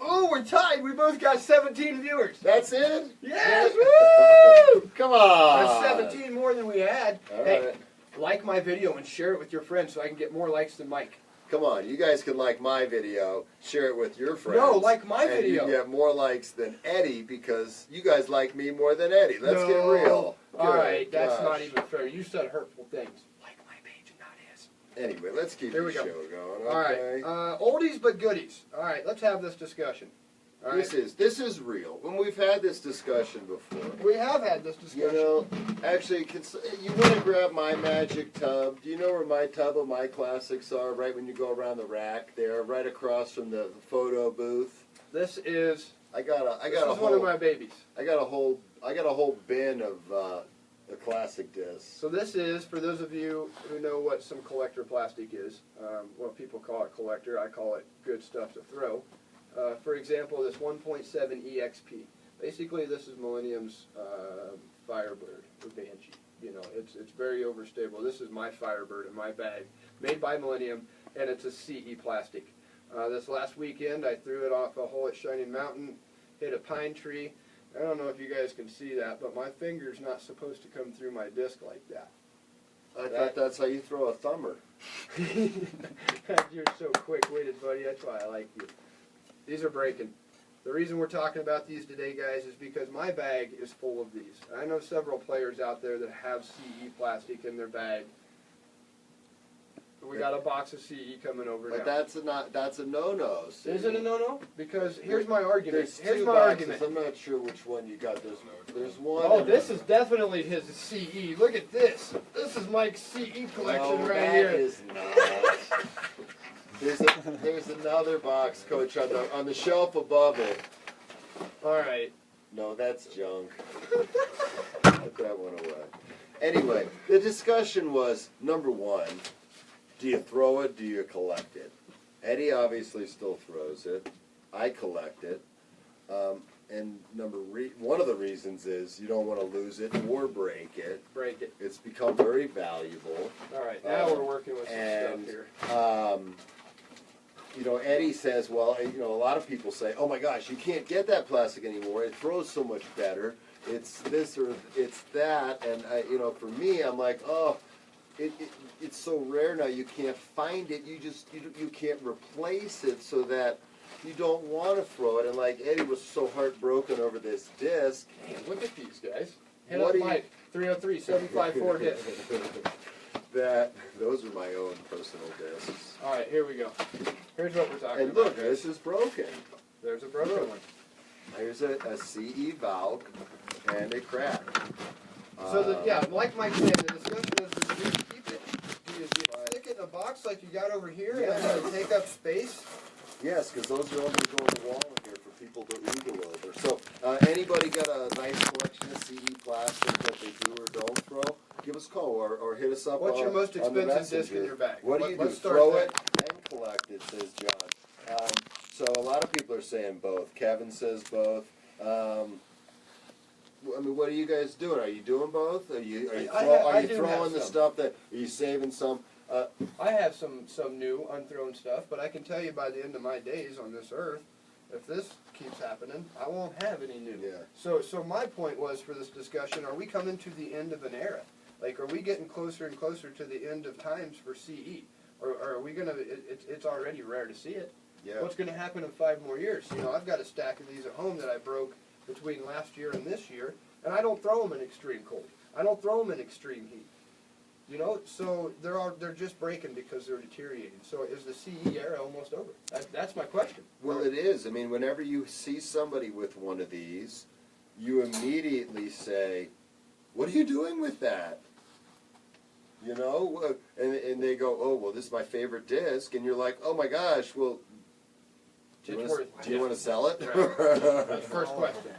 Oh, we're tied. We both got 17 viewers. That's it? Yes! Woo! Come on. That's 17 more than we had. All Hey, right. like my video and share it with your friends so I can get more likes than Mike. Come on, you guys can like my video, share it with your friends. No, like my video. And you get more likes than Eddie because you guys like me more than Eddie. Let's get real. All right, that's gosh. not even fair. You said hurtful things. Like my page and not his. Anyway, let's keep Here the we go. show going. All Okay? right, oldies but goodies. All right, let's have this discussion. All right. This is real. When we've had this discussion before. We have had this discussion. You know, actually, you want to grab my magic tub. Do you know where my tub of my classics are? Right when you go around the rack there, right across from the photo booth. This is. I got one of my babies. I got a whole bin of the classic discs. So this is, for those of you who know what some collector plastic is, what people call it collector, I call it good stuff to throw. For example, this 1.7 EXP. Basically, this is Millennium's Firebird or Banshee. You know, it's very overstable. This is my Firebird in my bag, made by Millennium, and it's a CE plastic. This last weekend, I threw it off a hole at Shining Mountain, hit a pine tree. I don't know if you guys can see that, but my finger's not supposed to come through my disc like that. I thought that's how you throw a thumber. You're so quick-witted, buddy. That's why I like you. These are breaking. The reason we're talking about these today, guys, is because my bag is full of these. I know several players out there that have CE plastic in their bag. We got a box of CE coming over But now. that's a no-no. See? Is it a no-no? Because here's my argument. There's Here's two my boxes. argument. I'm not sure which one you got. There's one. Oh, this is definitely his CE. Look at this. This is Mike's CE collection No, right that here. is not. There's another box, Coach, on the shelf above it. All right. No, that's junk. Put that one away. Anyway, the discussion was, number one, do you throw it, do you collect it? Eddie obviously still throws it. I collect it. And one of the reasons is you don't want to lose it or break it. Break it. It's become very valuable. All right. Now we're working with some stuff here. You know, Eddie says, well, you know, a lot of people say, oh my gosh, you can't get that plastic anymore. It throws so much better. It's this or it's that. And, you know, for me, I'm like, oh, it's so rare now. You can't find it. You can't replace it so that you don't want to throw it. And like Eddie was so heartbroken over this disc. Man, look at these guys. Hit up Mike, 303-754 disc. That those are my own personal discs. All right, here we go. Here's what we're talking And about. look, this is broken. There's a broken one. Here's a CE valve and a crack. So, yeah, like Mike said, the discussion is, do you keep it? Do you stick it in a box like you got over here and then take up space? Yes, because those are all going to go on the wall in here for people to oogle over. So, anybody got a nice collection of CE plastic that they do or don't throw? Give us a call or hit us up. What's your most on the expensive disc messenger. in your bag? What do you do? Let's start Throw there. it and collect it, says John. So a lot of people are saying both. Kevin says both. I mean, what are you guys doing? Are you doing both? Are you throwing the stuff that? Are you saving some? I have some new unthrown stuff, but I can tell you by the end of my days on this earth, if this keeps happening, I won't have any new. Yeah. So my point was for this discussion: are we coming to the end of an era? Like, are we getting closer and closer to the end of times for CE, or are we gonna? It's already rare to see it. Yeah. What's going to happen in 5 more years? You know, I've got a stack of these at home that I broke between last year and this year, and I don't throw them in extreme cold. I don't throw them in extreme heat. You know, so they're just breaking because they're deteriorating. So is the CE era almost over? That's my question. Well, it is. I mean, whenever you see somebody with one of these, you immediately say, "What are you doing with that?" You know, and they go, "Oh, well, this is my favorite disc," and you're like, "Oh my gosh, well, do you want to sell it?" Right. That's the first question.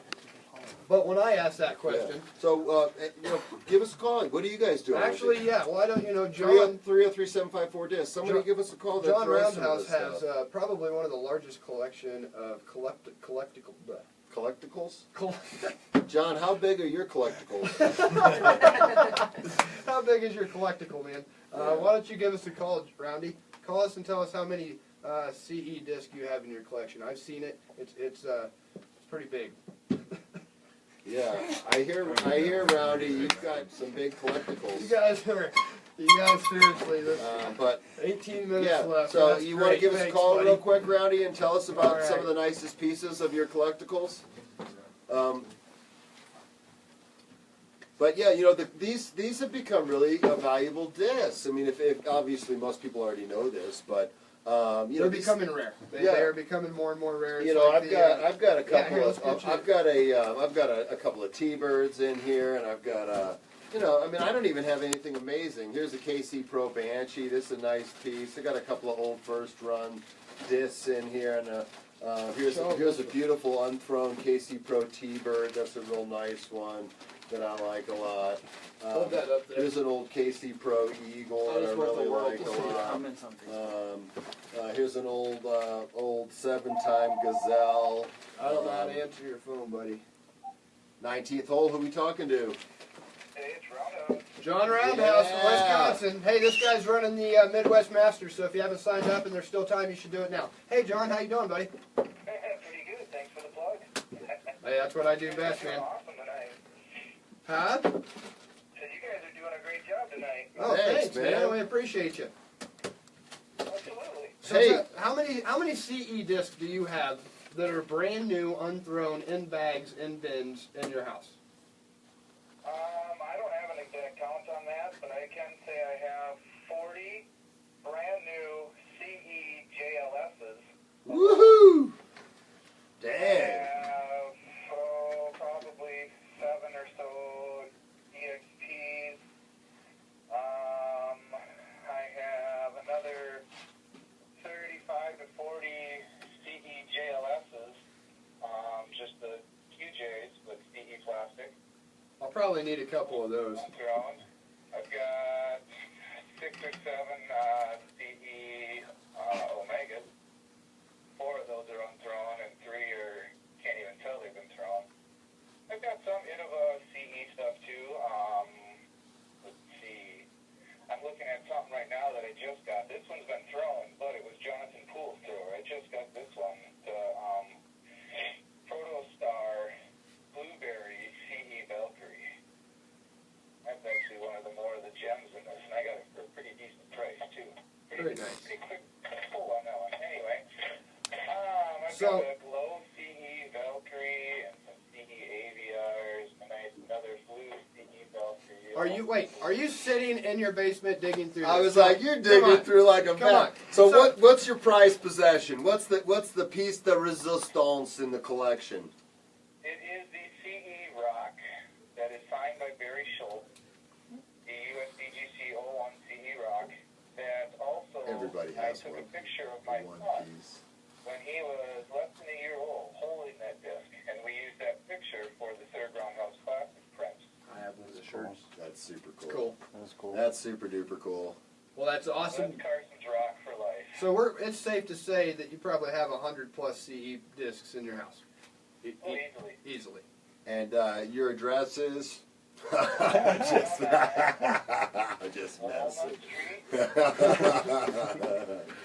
But when I ask that question, Yeah. So you know, give us a call. What are you guys doing? actually, yeah, why don't you know, John? 303-754 disc. Somebody give us a call. John Roundhouse has probably one of the largest collection of collectibles. John, how big are your collectibles? How big is your collecticle, man? Why don't you give us a call, Roundy? Call us and tell us how many CE discs you have in your collection. I've seen it. It's pretty big. Yeah, I hear, Rowdy, you've got some big collectibles. You guys are You guys, seriously, this But 18 minutes yeah, left. so That's you want to great. give us a Thanks, call buddy. real quick, Rowdy, and tell us about All some right. of the nicest pieces of your collectibles? But yeah, you know, these have become really a valuable discs. I mean, if obviously most people already know this, but you They're know, these- becoming rare. They Yeah. are becoming more and more rare. you It's know, like I've got a yeah, couple here, let's of get you- I've got a couple of T-birds in here, and I've got a. You know, I mean, I don't even have anything amazing. Here's a KC Pro Banshee. This is a nice piece. I got a couple of old first run discs in here, and here's a beautiful unthrown KC Pro T-bird. That's a real nice one that I like a lot. Hold that up there. Here's an old KC Pro Eagle I that I just want really the world like to a see lot. I'm in something. Here's an old 7-time Gazelle. I don't know how to answer your phone, buddy. 19th hole. Who we talking to? Hey, it's Rondo. John Roundhouse from Yeah. Wisconsin. Hey, this guy's running the Midwest Masters, so if you haven't signed up and there's still time, you should do it now. Hey, John, how you doing, buddy? Pretty good. Thanks for the plug. Hey, that's what I do best, man. Awesome tonight. Huh? So you guys are doing a great job tonight. Oh, Thanks, thanks, man. man. We appreciate you. Absolutely. So, Hey. how many CE discs do you have that are brand new, unthrown, in bags, in bins, in your house? I don't have an exact count on that, but I can say I have 40 brand new CE JLSs. Woohoo! I Dang. have probably 7 or so EXPs. I have another 35 to 40 CE JLSs, just the QJs with CE plastic. I'll probably need a couple of those. Unthrown. I've got 6 or 7 CE Omegas. 4 of those are unthrown, and 3 are can't even tell they've been thrown. I've got some Innova CE stuff too. Let's see. I'm looking at something right now that I just got. This one's been thrown, but it was Jonathan Poole's thrower. I just got this one, the Protostar Blueberry CE Valkyrie. That's actually one of the more of the gems in this, and I got it for a pretty decent price too. Very nice. Pretty quick pull on that one. Anyway, I've So- got a Glow CE Valkyrie and some CE AVRs, and another blue CE Valkyrie. Are you sitting in your basement digging through this? I was like, you're Come digging on. through like a Come vat. on. So So- what's your prized possession? What's the piece de resistance in the collection? It is the CE Rock that is signed by Barry Schultz, the USDGC 01 CE Rock. That also, Everybody I has took one. a picture of my One son piece. when he was less than a year old, holding that disc, and we used that picture for the third Roundhouse Classic print. I have one of the shirts. That's super cool. It's cool. That was cool. That's super duper cool. Well, that's awesome. That's Carson's Rock for life. So it's safe to say that you probably have 100 plus CE discs in your house. Oh, easily. Easily. And your address is? just messing. Street.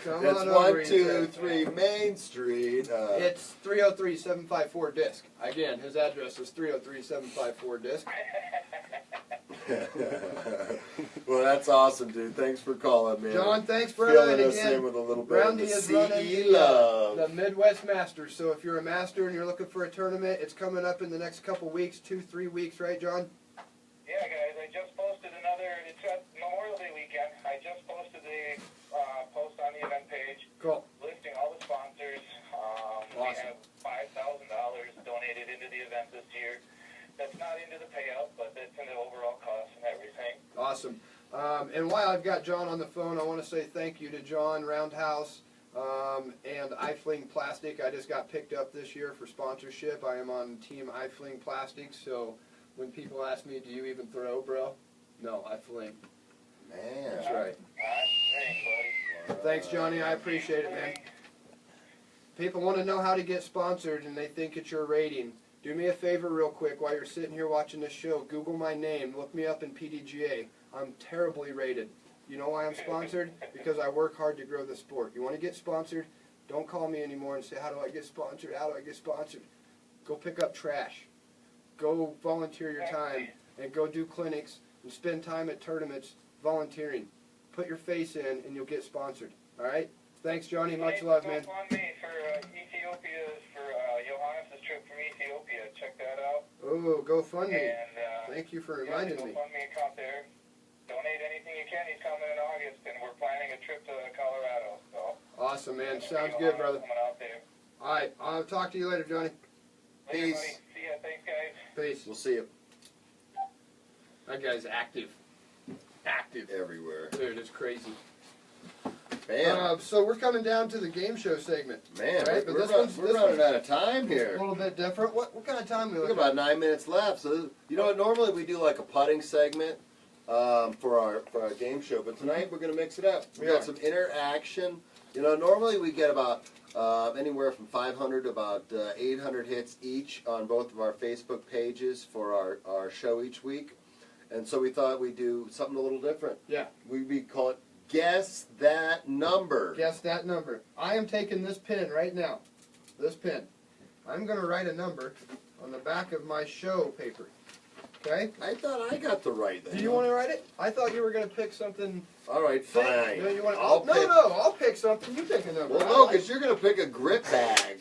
Come It's on over, 123 Main Street. It's 303-754 disc. Again, his address is 303-754 disc. Well, that's awesome, dude. Thanks for calling, man. John, thanks, brother. Filling And us in again, with a little bit Roundy of the is running CE love. the Midwest Masters. So if you're a master and you're looking for a tournament, it's coming up in the next couple weeks, 2-3 weeks, right, John? Yeah, guys, I just posted it's at Memorial Day weekend. I just posted a post on the event page Cool. listing all the sponsors. We Awesome. have $5,000 donated into the event this year. That's not into the payout, but that's in the overall cost and everything. Awesome. And while I've got John on the phone, I want to say thank you to John Roundhouse and iFling Plastic. I just got picked up this year for sponsorship. I am on Team iFling Plastic, so when people ask me, do you even throw, bro? No, I fling. Man. That's right. Thanks, buddy. Thanks, Johnny. I appreciate it, man. People want to know how to get sponsored, and they think it's your rating. Do me a favor real quick while you're sitting here watching this show. Google my name. Look me up in PDGA. I'm terribly rated. You know why I'm sponsored? Because I work hard to grow the sport. You want to get sponsored? Don't call me anymore and say, how do I get sponsored? How do I get sponsored? Go pick up trash. Go volunteer your time and go do clinics and spend time at tournaments volunteering. Put your face in, and you'll get sponsored. All right? Thanks, Johnny. Much love, man. GoFundMe for Ethiopia's for Johannes' trip from Ethiopia. Check that out. Oh, GoFundMe. And Thank you for reminding me. GoFundMe account there. Donate anything you can. He's coming in August, and we're planning a trip to Colorado. So Awesome, man. Sounds good, brother. Coming out there. All right. I'll talk to you later, Johnny. Later, Peace. buddy. See ya. Thanks, guys. Peace. We'll see you That guy's active. Active. everywhere. Dude, it's crazy. Man, So we're coming down to the game show segment. man, right, but we're, this run- one's- we're this running one's- out of time A here. little bit different. What kind of time we We got looking about at? 9 minutes left. So you know what? Normally we do like a putting segment for our game show, but tonight we're going to mix it up. We We got are. some interaction. You know, normally we get about anywhere from 500 to about 800 hits each on both of our Facebook pages for our show each week, and so we thought we'd do something a little different. Yeah. We call it Guess That Number. Guess that number. I am taking this pen right now. This pen. I'm going to write a number on the back of my show paper. Okay? I thought I got the right thing. Do you want to write it? I thought you were going to pick something. All right, fine. No, you want I'll pick. no, I'll pick something. You pick a number. Well, I no, like- because you're going to pick a grip bag.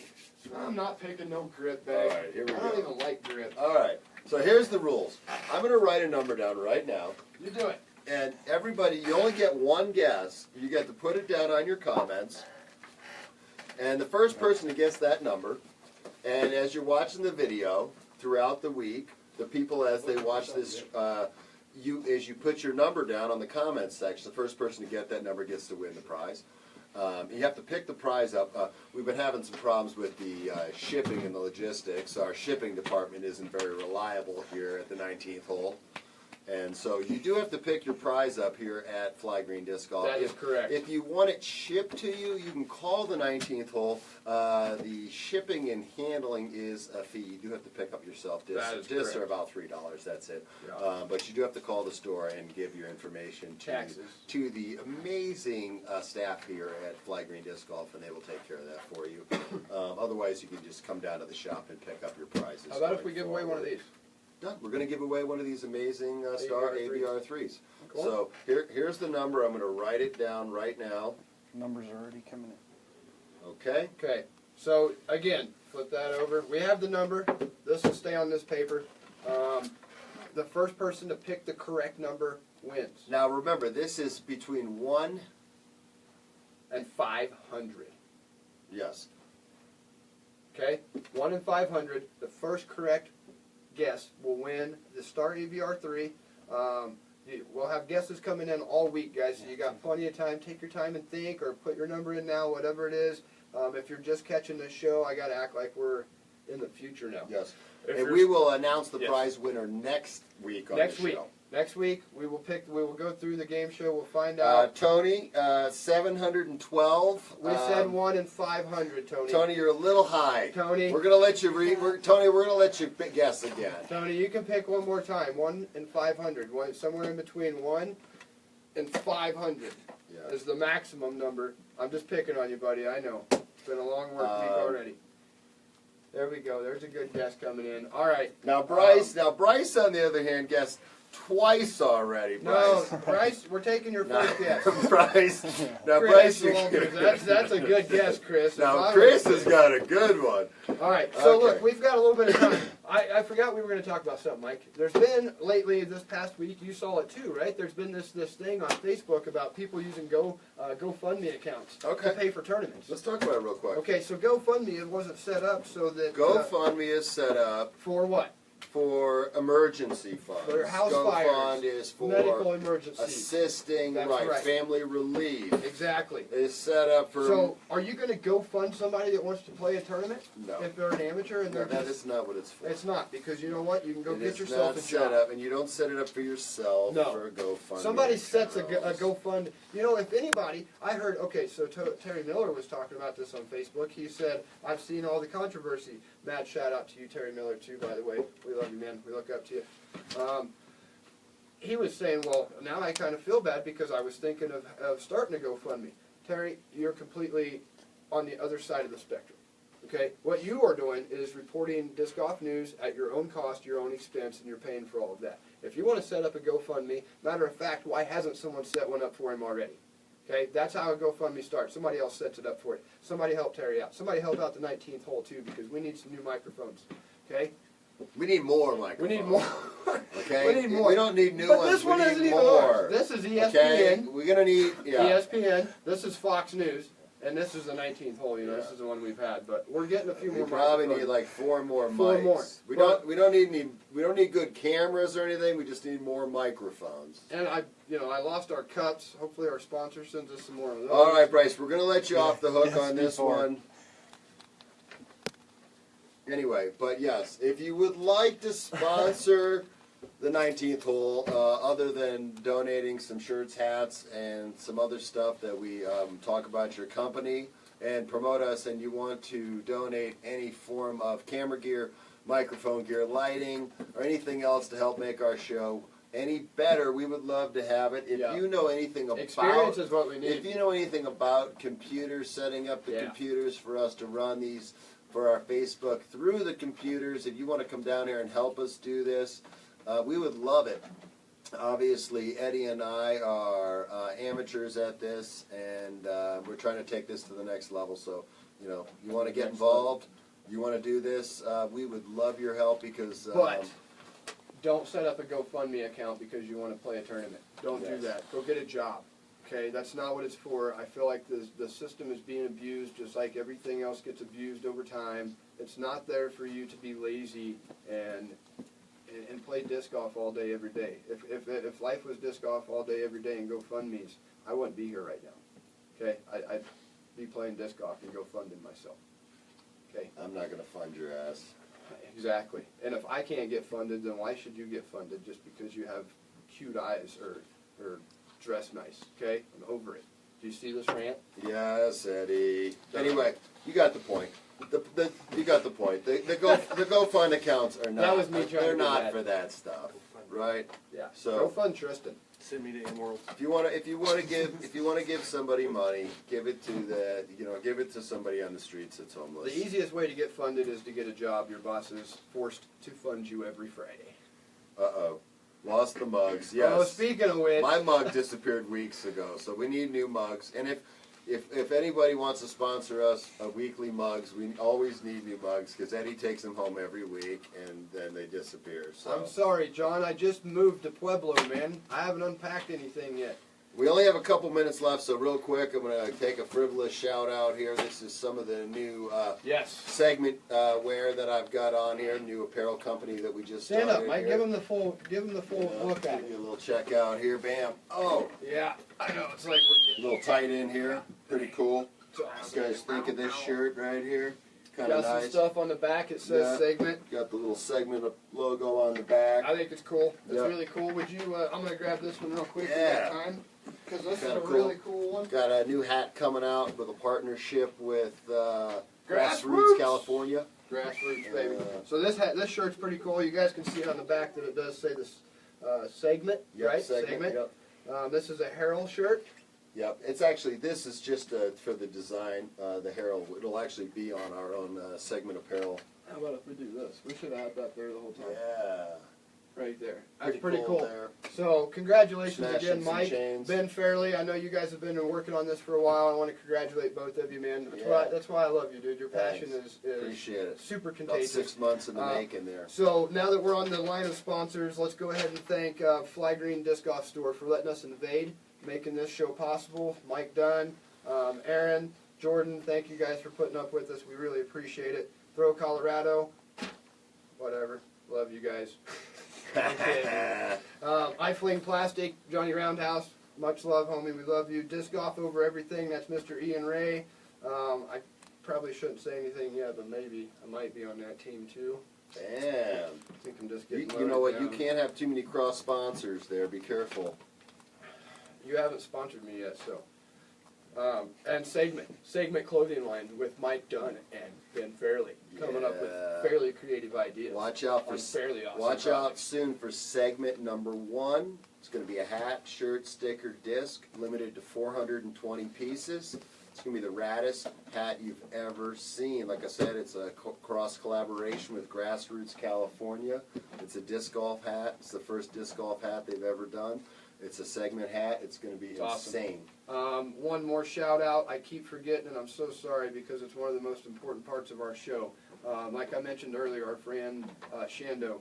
I'm not picking no grip All bag. right, here we I don't go. even like grip. All right, so here's the rules. I'm going to write a number down right now, You do it. and everybody, you only get one guess. You get to put it down on your comments, and the first person to guess that number, and as you're watching the video throughout the week, the people as they watch this, as you put your number down on the comments section, the first person to get that number gets to win the prize. You have to pick the prize up. We've been having some problems with the shipping and the logistics. Our shipping department isn't very reliable here at the 19th hole. And so you do have to pick your prize up here at Fly Green Disc Golf. That is correct. If you want it shipped to you, you can call the 19th hole. The shipping and handling is a fee. You do have to pick up yourself. That is Discs are correct. about $3. That's it. Yeah. But you do have to call the store and give your information Taxes. to the amazing staff here at Fly Green Disc Golf, and they will take care of that for you. Otherwise, you can just come down to the shop and pick up your prizes. How about if going we give away one of forward. these? Done. We're going to give away one of these amazing Star ABR3s. Cool. So here's the number. I'm going to write it down right now. Numbers are already coming in. Okay? Okay. So, again, flip that over. We have the number. This will stay on this paper. The first person to pick the correct number wins. Now remember, this is between 1, And 500. yes. Okay? 1 and 500. The first correct guess will win the Star AVR3. We'll have guesses coming in all week, guys, so you got plenty of time. Take your time and think, or put your number in now, whatever it is. If you're just catching this show, I got to act like we're in the future now. Yes. If And you're- we will announce the Yes. prize winner next week on Next the week. show. Next week, we will go through the game show. We'll find out. Tony, 712. We said 1 and 500, Tony. Tony, you're a little high. Tony. We're gonna let you Tony, we're gonna let you guess again. Tony, you can pick one more time. 1 and 500. Somewhere in between 1 and 500 Yeah. is the maximum number. I'm just picking on you, buddy. I know. It's been a long work week already. There we go. There's a good guess coming in. All right. Now Bryce, on the other hand, guessed twice already. No, Bryce. Bryce, we're taking your first guess. Bryce. Now Chris Bryce, you Walters. That's a good guess, Chris. If Now I Chris was- has got a good one. All right, so Okay. look, we've got a little bit of time. I forgot we were going to talk about something, Mike. There's been lately, this past week, you saw it too, right? There's been this thing on Facebook about people using GoFundMe accounts to Okay. pay for tournaments. Let's talk about it real quick. Okay, so GoFundMe, it wasn't set up so that GoFundMe is set up for what? for emergency funds. For house GoFund fires, is for medical emergencies. assisting, That's right, right. family relief. Exactly. It's set up for. So, are you going to go fund somebody that wants to play a tournament? No. If they're an amateur and No, they're that just, is not what it's for. it's not, because you know what? You can go It get is yourself not a set job. up, and you don't set it up for yourself. No. For a GoFundMe. Somebody sets a account. GoFund. You know, if anybody, I heard. Okay, so Terry Miller was talking about this on Facebook. He said, "I've seen all the controversy." Mad shout out to you, Terry Miller, too. By the way, we love you, man. We look up to you. He was saying, "Well, now I kind of feel bad because I was thinking of starting a GoFundMe." Terry, you're completely on the other side of the spectrum. Okay, what you are doing is reporting disc golf news at your own cost, your own expense, and you're paying for all of that. If you want to set up a GoFundMe, matter of fact, why hasn't someone set one up for him already? Okay, that's how a GoFundMe starts. Somebody else sets it up for you. Somebody help Terry out. Somebody help out the 19th hole too, because we need some new microphones. Okay, We need more microphones. we need more. Okay? We need more. We don't need new But ones. this one we isn't need even more. ours. This is ESPN. Okay? We're going to need, yeah. ESPN. This is Fox News, and this is the 19th hole. You know, this is the one we've had, but we're getting a few We more. probably microphones. need like 4 more Four mics. more. We don't need good cameras or anything. We just need more microphones. And I lost our cups. Hopefully, our sponsor sends us some more of those. All right, Bryce, we're going to let you off the hook Yes, on this before. one. Anyway, but yes, if you would like to sponsor the 19th hole, other than donating some shirts, hats, and some other stuff that we talk about your company and promote us, and you want to donate any form of camera gear, microphone gear, lighting, or anything else to help make our show any better, we would love to have it. If Yeah. you know anything about Experience is what we need. if you know anything about computers, setting up the Yeah. computers for us to run these for our Facebook through the computers, if you want to come down here and help us do this, we would love it. Obviously, Eddie and I are amateurs at this, and we're trying to take this to the next level. So, you know, you want to get involved, you want to do this, we would love your help because... But don't set up a GoFundMe account because you want to play a tournament. Don't do Yes. that. Go get a job. Okay, that's not what it's for. I feel like the system is being abused just like everything else gets abused over time. It's not there for you to be lazy and play disc golf all day every day. If life was disc golf all day every day and GoFundMe's, I wouldn't be here right now. Okay, I'd be playing disc golf and GoFundMing myself. Okay. I'm not going to fund your ass. Exactly. And if I can't get funded, then why should you get funded just because you have cute eyes or dress nice? Okay? I'm over it. Do you see this rant? Yes, Eddie. Anyway, you got the point. You got the point. The GoFund accounts are not. That was me trying to They're be not bad. for that stuff, right? Yeah. So- Go fund Tristan. Send me to Emerald. If you want to give somebody money, give it to somebody on the streets that's homeless. The easiest way to get funded is to get a job. Your boss is forced to fund you every Friday. Uh-oh. Lost the mugs. Yes. Oh, speaking of which, My mug disappeared weeks ago, so we need new mugs. And if anybody wants to sponsor us weekly mugs, we always need new mugs because Eddie takes them home every week and then they disappear. So I'm sorry, John. I just moved to Pueblo, man. I haven't unpacked anything yet. we only have a couple minutes left, so real quick, I'm going to take a frivolous shout out here. This is some of the new Yes. segment wear that I've got on here. New apparel company that we just Stand started up, Mike. here. Give him the full look at Give it. you a little check out here. Bam. Oh, Yeah. I know. It's like a little tight in here. Pretty cool. we're What do you guys think of this shirt right here? Kind of got some nice. stuff on the back. It says Yeah. segment. Got the little segment logo on the back. I think it's cool. It's Yep. really cool. Would you? I'm gonna grab this one real quick. Yeah. For that time, because this is Kinda a cool. really cool one. Got a new hat coming out with a partnership with Grassroots Grassroots. California. Grassroots, baby. Uh, So this shirt's pretty cool. You guys can see on the back that it does say this segment, Yep, right? segment. Yep. This is a Herald shirt. Yep. It's actually, this is just for the design. The Herald. It'll actually be on our own segment apparel. How about if we do this? We should have had that there the whole time. Yeah. Right there. That's pretty cool. cool. There. So congratulations Smashing again, some Mike, chains. Ben Fairley. I know you guys have been working on this for a while. I want to congratulate both of you, man. Yeah. That's why I love you, dude. Your passion Thanks. is Appreciate it. super About contagious. 6 months in the Uh, making there. So now that we're on the line of sponsors, let's go ahead and thank Fly Green Disc Golf Store for letting us invade, making this show possible. Mike Dunn, Aaron, Jordan, thank you guys for putting up with us. We really appreciate it. Throw Colorado, whatever. Love you guys. I'm kidding. I Fling Plastic, Johnny Roundhouse, much love, homie. We love you. Disc Golf Over Everything, that's Mr. Ian Ray. I probably shouldn't say anything yet, but maybe I might be on that team too. Damn. I think I'm just getting You know what? loaded You down. can't have too many cross sponsors there. Be careful. You haven't sponsored me yet, so. And Segment Clothing Line with Mike Dunn and Ben Fairley coming up with Yeah. fairly creative ideas. Watch out for on fairly awesome watch out projects. soon for segment number 1. It's going to be a hat, shirt, sticker, disc, limited to 420 pieces. It's going to be the raddest hat you've ever seen. Like I said, it's a cross collaboration with Grassroots California. It's a disc golf hat. It's the first disc golf hat they've ever done. It's a segment hat. It's going to be insane. One more shout out. I keep forgetting, and I'm so sorry because it's one of the most important parts of our show. Like I mentioned earlier, our friend Shando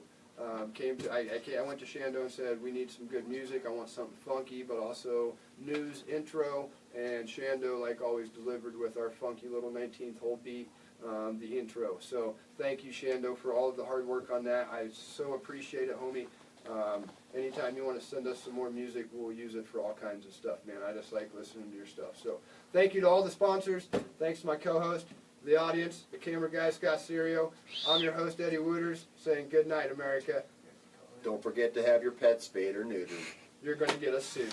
came to. I went to Shando and said, we need some good music. I want something funky, but also news intro. And Shando, like always, delivered with our funky little 19th hole beat, the intro. So thank you, Shando, for all of the hard work on that. I so appreciate it, homie. Anytime you want to send us some more music, we'll use it for all kinds of stuff, man. I just like listening to your stuff. So thank you to all the sponsors. Thanks to my co-host, the audience, the camera guy, Scott Serio. I'm your host, Eddie Wooters, saying good night, America. Don't forget to have your pet spayed or neutered. You're going to get us soon.